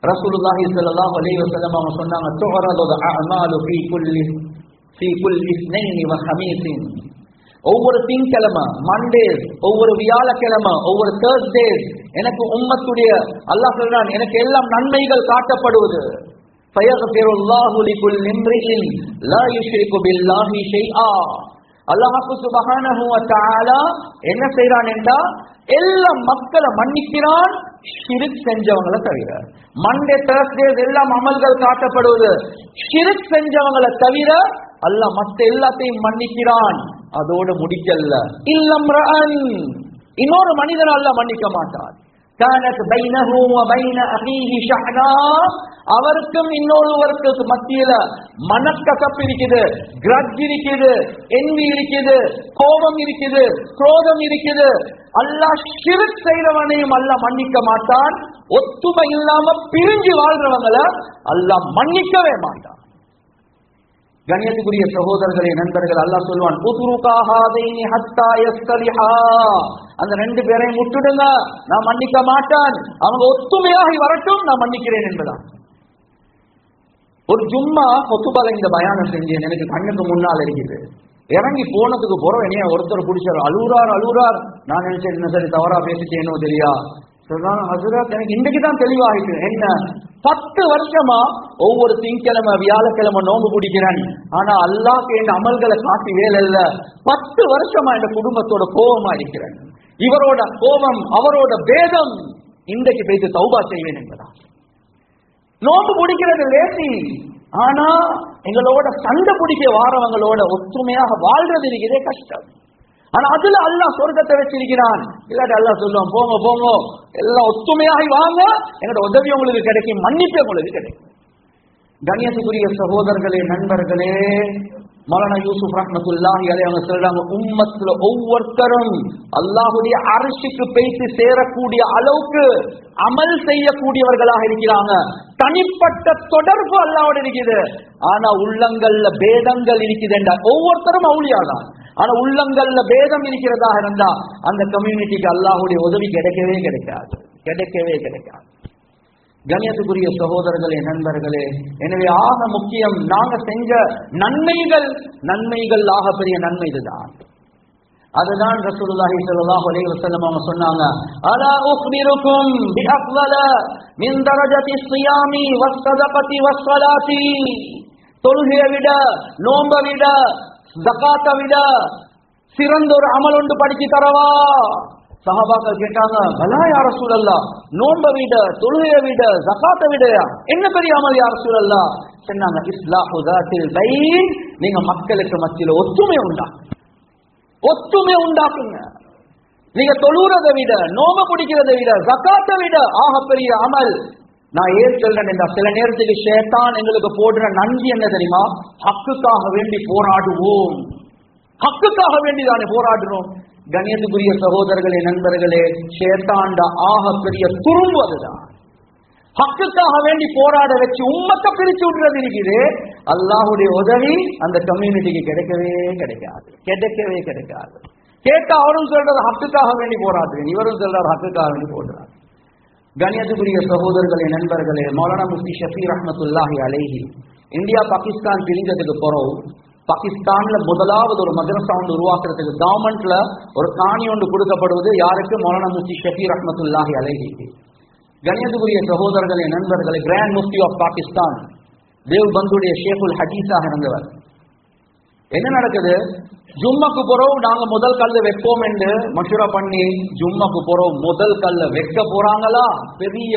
ரசூலுல்லாஹி ஸல்லல்லாஹு அலைஹி வஸல்லம் அவங்க சொன்னாங்க, துஹரது அஅமாலு ஃபீ குல்லி இஸ்னைனி வ ஹமீஸின். ஒவ்வொரு திங்கக்கிழமை, மண்டேஸ், ஒவ்வொரு வியாழக்கிழமை, ஒவ்வொரு தேர்ஸ்டேஸ் எனக்கு உம்மத்துடைய அல்லாஹ் சொல்றான், எனக்கு எல்லாம் நன்மைகள் காட்டப்படுவது. ஃபயக்ஃபிருல்லாஹு லிகுல்லி இம்ரிஇன் லா யுஷ்ரிகு பில்லாஹி ஷைஆ. அல்லாஹ் சுப்ஹானஹு வ தஆலா என்ன செய்றான் என்றா, எல்லா மக்களை மன்னிக்கிறான், ஷிர்க் செஞ்சவங்களை தவிர. மண்டே தேர்ஸ்டேஸ் எல்லாம் அமல்கள் காட்டப்படுவது, ஷிர்க் செஞ்சவங்களை தவிர அல்லாஹ் மற்ற எல்லாத்தையும் மன்னிக்கிறான். அதோடு முடிக்கல, இல்லம்ரஅன், இன்னொரு மனிதன் அல்லாஹ் மன்னிக்க மாட்டான். கானத் பைனஹு வ பைன அஹீஹி ஷஹ்னா, அவருக்கும் இன்னொருவருக்கு மத்தியில மனக்கசப்பு இருக்குது, கிரட்ஜ் இருக்குது, envy இருக்குது, கோபம் இருக்குது, குரோதம் இருக்குது. அல்லாஹ் ஷிர்க் செய்றவனையும் அல்லாஹ் மன்னிக்க மாட்டான். ஒத்துமை இல்லாம பிரிஞ்சு வாழ்றவங்கள அல்லாஹ் மன்னிக்கவே மாட்டான். கண்ணியத்துக்குரிய சகோதரர்களே, நண்பர்கள், அல்லாஹ் சொல்வான், உத்ருகாஹாதைனி ஹத்தா யஸ்தலிஹா, அந்த ரெண்டு பேரையும் விட்டுடுங்க, நான் மன்னிக்க மாட்டேன், அவங்க ஒத்துமையாகி வரட்டும், நான் மன்னிக்கிறேன் என்பதான். ஒரு ஜும்மா கொத்துபால இந்த பயானம் செஞ்சேன், எனக்கு கண்ணுக்கு முன்னால் இருக்குது. இறங்கி போனதுக்கு போறோம், என்னைய ஒருத்தர் பிடிச்சாரு, அழுறார். நான் நினைச்சேன், என்ன சரி தவறா பேசிட்டேனோ தெரியா. சொல்றாங்க, ஹஜ்ரத் எனக்கு இன்றைக்குதான் தெளிவாகிட்டு. என்ன, 10 வருஷமா ஒவ்வொரு திங்கக்கிழமை வியாழக்கிழமை நோன்பு பிடிக்கிறேன், ஆனா அல்லாஹ்க்கு என் அமல்களை காட்டி வேலை இல்ல. 10 வருஷமா இந்த குடும்பத்தோட கோபமா இருக்கிறேன். இவரோட கோபம், அவரோட பேதம், இன்றைக்கு பேசி தௌபா செய்வேன் என்பதா. நோன்பு பிடிக்கிறது லேசி, ஆனா எங்களோட சண்டை பிடிக்க வாரவங்களோட ஒற்றுமையாக வாழ்றது இருக்கிறதே கஷ்டம். ஆனா அதுல அல்லாஹ் சொர்க்கத்தை வச்சிருக்கிறான். இல்லாட்டி அல்லாஹ் சொல்லுவான், போங்க போங்க, எல்லாம் ஒத்துமையாகி வாங்க, எங்களோட உதவி உங்களுக்கு கிடைக்கும், மன்னிப்பு உங்களுக்கு கிடைக்கும். கண்ணியத்துக்குரிய சகோதரர்களே, நண்பர்களே, மௌலானா யூசுப் ரஹ்மத்துல்லாஹி அலைஹி அவங்க சொல்றாங்க, உம்மத்துல ஒவ்வொருத்தரும் அல்லாஹ்வுடைய அர்ஷுக்கு போய்த்து சேரக்கூடிய அளவுக்கு அமல் செய்யக்கூடியவர்களாக இருக்கிறாங்க. தனிப்பட்ட தொடர்பு அல்லாஹ்வோட இருக்குது, ஆனா உள்ளங்கள்ல பேதங்கள் இருக்குது என்றா ஒவ்வொருத்தரும் அவுலியாதான். ஆனா உள்ளங்கள்ல பேதம் இருக்கிறதா இருந்தா அந்த கம்யூனிட்டிக்கு அல்லாஹ்வுடைய உதவி கிடைக்கவே கிடைக்காது. கண்ணியத்துக்குரிய சகோதரர்களே, நண்பர்களே, எனவே ஆக முக்கியம் நாங்க செஞ்ச நன்மைகள் ஆக பெரிய நன்மை இதுதான். அதுதான் ரசூலுல்லாஹி ஸல்லல்லாஹு அலைஹி வஸல்லம் அவங்க சொன்னாங்க, அலா உக்பிருக்கும் பிஅஃலல மின் தரஜதி ஸியாமி வஸ்ஸதகதி வஸ்ஸலாத்தி, தொழுகையை விட, நோன்பை விட, ஜகாத்தை விட சிறந்த ஒரு அமல் ஒன்று படிச்சு தரவா? சஹாபாக்கள் கேட்டாங்க, பலா யா ரசூலல்லாஹ், நோன்பை விட, தொழுகையை விட, ஜகாத்தை விட என்ன பெரிய அமல் யா ரசூலல்லாஹ்? சொன்னாங்க, இஸ்லாஹு ஸாத்தில் பைன், நீங்க மக்களுக்கு மத்தியில ஒற்றுமை உண்டாக்குங்க. நீங்க தொழுறதை விட, நோன்பை பிடிக்கிறதை விட, ஜகாத்தை விட ஆக பெரிய அமல். நான் ஏன் சொல்றேன் என்றால், சில நேரத்துக்கு ஷைத்தான் எங்களுக்கு போடுற நன்றி என்ன தெரியுமா? ஹக்குக்காக வேண்டி போராடுவோம், ஹக்குக்காக வேண்டிதானே போராடுறோம். கண்ணியத்துக்குரிய சகோதரர்களே, நண்பர்களே, ஷைத்தான்ட ஆக பெரிய துரும்பு அதுதான். ஹக்குக்காக வேண்டி போராட வச்சு உம்மத்தை பிரிச்சு விடுறது இருக்குது. அல்லாஹ்வுடைய உதவி அந்த கம்யூனிட்டிக்கு கிடைக்கவே கிடைக்காது. கேட்டா அவரும் சொல்றது ஹக்குக்காக வேண்டி போராடுறேன், இவரும் சொல்றாரு ஹக்குக்காக வேண்டி போடுறாரு. கண்ணியத்துக்குரிய சகோதரர்களே, நண்பர்களே, மௌலானா முஃப்தி ஷஃபீ ரஹ்மத்துல்லாஹி அலைஹி இந்தியா பாகிஸ்தான் பிரிஞ்சதுக்கு பிறகு பாகிஸ்தான்ல முதலாவது ஒரு மதரசா ஒன்று உருவாக்குறதுக்கு கவர்மெண்ட்ல ஒரு காணி ஒன்று கொடுக்கப்படுவது யாருக்கு? மௌலானா முஃப்தி ஷஃபீ ரஹ்மத்துல்லாஹி அலைஹி. கண்ணியத்துக்குரிய சகோதரர்களே, நண்பர்களே, கிராண்ட் முஃப்தி ஆஃப் பாகிஸ்தான், தேவ்பந்துடைய ஷேகுல் ஹதீஸாக இருந்தவர். என்ன நடக்குது? ஜும்மாக்கு போறோம், நாங்க முதல் கல்ல வைப்போம் என்று மஷூரா பண்ணி ஜும்மாக்கு போறோம், முதல் கல்ல வைக்க போறாங்களா, பெரிய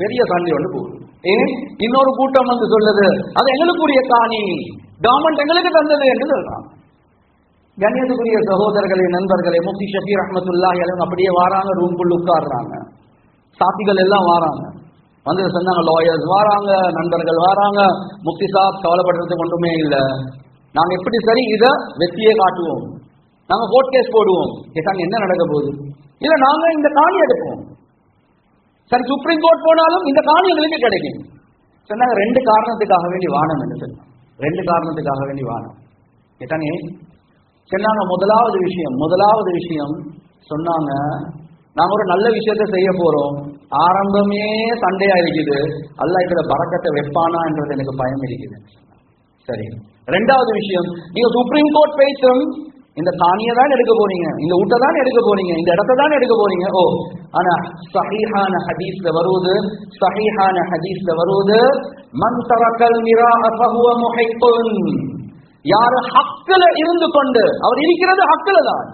பெரிய சண்டை ஒன்று போகுது. ஏன்? இன்னொரு கூட்டம் வந்து சொல்லுது, அது எங்களுக்குரிய காணி, கவர்மெண்ட் எங்களுக்கு தந்தது என்று சொல்றாங்க. கண்ணியத்துக்குரிய சகோதரர்களே, நண்பர்களே, முஃப்தி ஷஃபீ ரஹ்மத்துல்லாஹி அலைஹி அப்படியே வாராங்க, ரூம்குள்ள உட்கார்றாங்க, சாத்திகள் எல்லாம் வாராங்க, வந்து சொன்னாங்க, லாயர்ஸ் வாராங்க, நண்பர்கள் வாராங்க, முஃப்தி சாப் கவலைப்படுறதுக்கு ஒன்றுமே இல்லை, நாங்க எப்படி சரி இத வெற்றியே காட்டுவோம், நாங்க கோர்ட் கேஸ் போடுவோம். கேட்டாங்க, என்ன நடக்க போகுது? இல்ல நாங்க இந்த காணி எடுப்போம், சரி சுப்ரீம் கோர்ட் போனாலும் இந்த காணி எங்களுக்கு கிடைக்கும். சொன்னாங்க, 2 காரணத்துக்காக வேண்டி வானம் என்று சொன்னாங்க. 2 காரணத்துக்காக வேண்டி வானம். கேட்டாங்க, சொன்னாங்க, முதலாவது விஷயம் சொன்னாங்க, நாங்க ஒரு நல்ல விஷயத்தை செய்ய போறோம், ஆரம்பமே சண்டையா இருக்குது, அல்லாஹ் இதுல பரக்கத்தை வைப்பானா என்றது எனக்கு பயம் இருக்குது. சரி, 2வது விஷயம், நீங்க சுப்ரீம் கோர்ட் போயிட்டும் இந்த காணியை தான் எடுக்க போறீங்க, இந்த ஊட்ட தான் எடுக்க போறீங்க, இந்த இடத்தை தான் எடுக்க போறீங்க. ஓ, ஆனா சஹீஹான ஹதீஸ்ல வருவது மன் தரக்கல் மிராஅ ஃபஹுவ முஹிக்குன், யார் ஹக்ல இருந்து கொண்டு, அவர் இருக்கிறது ஹக்ல தான்,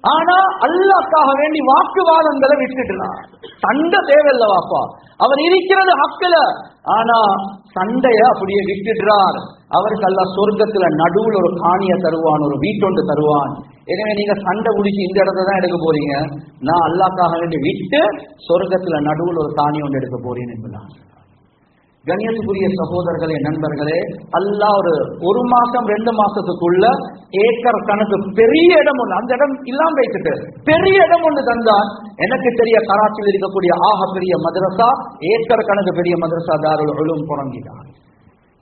ஆனா அல்லாஹ்க்காக வேண்டி வாக்குவாதங்களை விட்டுட்டான். சண்டை தேவையில்ல வாப்பா, அவர் இருக்கிறது ஹக்குல, ஆனா சண்டைய அப்படியே விட்டுடுறார். அவருக்கு அல்லாஹ் சொர்க்கத்துல நடுவுல ஒரு காணிய தருவான், ஒரு வீட்டொண்டு தருவான். எனவே நீங்க சண்டை முடிச்சு இந்த இடத்த தான் எடுக்க போறீங்க, நான் அல்லாஹ்க்காக வேண்டி விட்டு சொர்க்கத்துல நடுவுல ஒரு காணி ஒன்று எடுக்க போறேன்னு என்பதான். கண்ணியத்துக்குரிய சகோதரர்களே, நண்பர்களே, அல்லாஹ் ஒரு மாசம் 2 மாசத்துக்குள்ள ஏக்கர் கணக்கு பெரிய இடம் ஒண்ணு, அந்த இடம் இல்லாம வைத்துட்டு பெரிய இடம் ஒண்ணு தந்தான். எனக்கு தெரிய கராச்சியில் இருக்கக்கூடிய ஆக பெரிய மதரசா, ஏக்கர் கணக்கு பெரிய மதரசா தாருல் உலூம் தொடங்கினார்.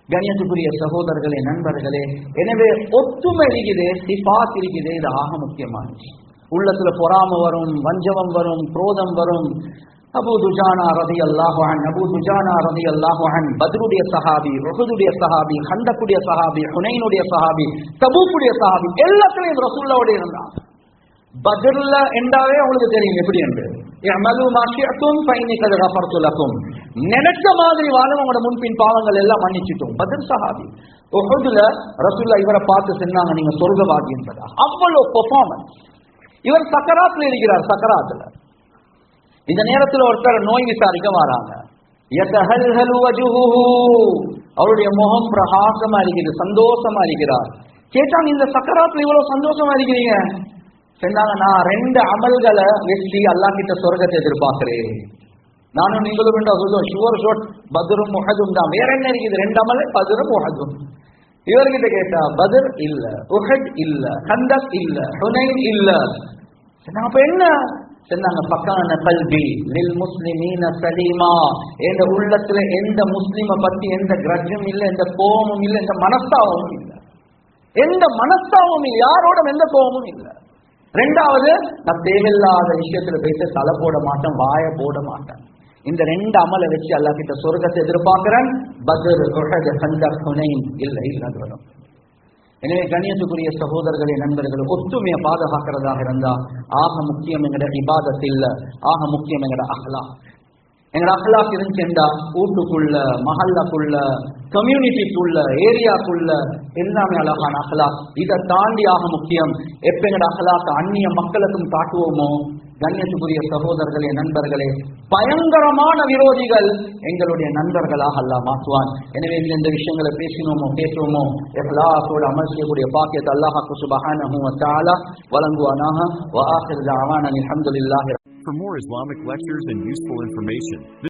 கண்ணியத்துக்குரிய சகோதரர்களே, நண்பர்களே, எனவே ஒத்துமை இருக்குது, சிஃபாத் இருக்குது, இது ஆக முக்கியமானது. உள்ளத்துல பொறாம வரும், வஞ்சகம் வரும், குரோதம் வரும். அபூ துஜானா ரலியல்லாஹு அன்ஹு, அபூ துஜானா ரலியல்லாஹு அன்ஹு பத்ருடைய சஹாபி, உஹுதுடைய சஹாபி, கண்டக்குடைய சஹாபி, ஹுனைனுடைய சஹாபி, தபூக்குடைய சஹாபி, எல்லாத்துலயும் ரசூலுல்லாஹ்வோட இருந்தாங்க. பத்ர்ல என்றாவே உங்களுக்கு தெரியும் எப்படி என்று, இஅமலு மா ஷிஅதும் ஃபைன்னி கத் கஃபர்து லகும், நினைச்ச மாதிரி வாழும், உங்களோட முன்பின் பாவங்கள் எல்லாம் மன்னிச்சிட்டோம். பத்ர் சஹாபி. உஹுதுல ரசூலுல்லாஹ் இவரை பார்த்து சொன்னாங்க, நீங்க சொர்க்கவாதி என்பதா. அவ்வளவு பெர்ஃபார்மன்ஸ். இவர் சக்கராத்துல இருக்கிறார். சக்கராத்துல இந்த நேரத்தில் ஒருத்தர் நோய் விசாரிக்க வராங்க. யதஹல்ஹலு வஜ்ஹுஹு, அவருடைய முகம் பிரகாசமா இருக்குது, சந்தோஷமா இருக்கிறார். கேட்டாங்க, இந்த சக்கராத்துல இவ்வளவு சந்தோஷமா இருக்கிறீங்க? சொன்னாங்க, நான் 2 அமல்களை வச்சு அல்லாஹ் கிட்ட சொர்க்கத்தை எதிர்பார்க்கிறேன். நானும் நீங்களும் சொல்லுவோம், ஷுவர் ஷோட் பத்ரும் உஹதும் தான். வேற என்ன இருக்குது? 2 அமல், பத்ரும் உஹதும். இவர்கிட்ட கேட்டா பத்ர் இல்ல, உஹத் இல்ல, கந்தக் இல்ல, ஹுனைன் இல்ல. அப்ப என்ன சொன்னாங்க? ஃபகான கல்பி லில் முஸ்லிமீன சலீமா, என்ற உள்ளத்துல எந்த முஸ்லிம பத்தி எந்த கிரஜும் இல்ல, எந்த கோபமும் இல்ல, எந்த மனஸ்தாபமும் இல்ல, எந்த மனஸ்தாபமும் இல்ல, யாரோட எந்த கோபமும் இல்ல. 2வது, நான் தேவையில்லாத விஷயத்துல பேச தலை போட மாட்டேன், வாய போட மாட்டேன். இந்த 2 அமலை வச்சு அல்லாஹ் கிட்ட சொர்க்கத்தை எதிர்பார்க்கிறேன். பத்ர், உஹத், கந்தக், ஹுனைன் இல்ல இல்ல வரும். எனவே கண்ணியத்துக்குரிய சகோதரர்களே, நண்பர்கள், ஒத்துமையை பாதுகாக்கிறதாக இருந்தா ஆக முக்கியம் எங்கட இபாதத் இல்ல, ஆக முக்கியம் எங்கட அஹ்லாக். எங்கட அஹ்லாக் இருந்துச்சுண்டா வீட்டுக்குள்ள, மஹல்லாக்குள்ள, கம்யூனிட்டிக்குள்ள, ஏரியாக்குள்ள எல்லாமே அழகான அஹ்லாக். இதை தாண்டி ஆக முக்கியம் எப்ப எங்கட அஹ்லாக் அந்நிய மக்களுக்கும் காட்டுவோமோ, கண்ணியத்துக்குரிய சகோதரர்களே, நண்பர்களே, பயங்கரமான விரோதிகள் எங்களுடைய நண்பர்களாக அல்லாஹ் மாற்றுவான். எனவே இந்த விஷயங்களை பேசினோமோ கேட்டோமோ இஹ்லாஸோடு அமல் செய்யக்கூடிய பாக்கியத்தை அல்லாஹ் சுப்ஹானஹு வ தஆலா வழங்குவானாக. வ ஆகிரு தஅவானா அல்ஹம்துலில்லாஹி. For more Islamic lectures and useful information,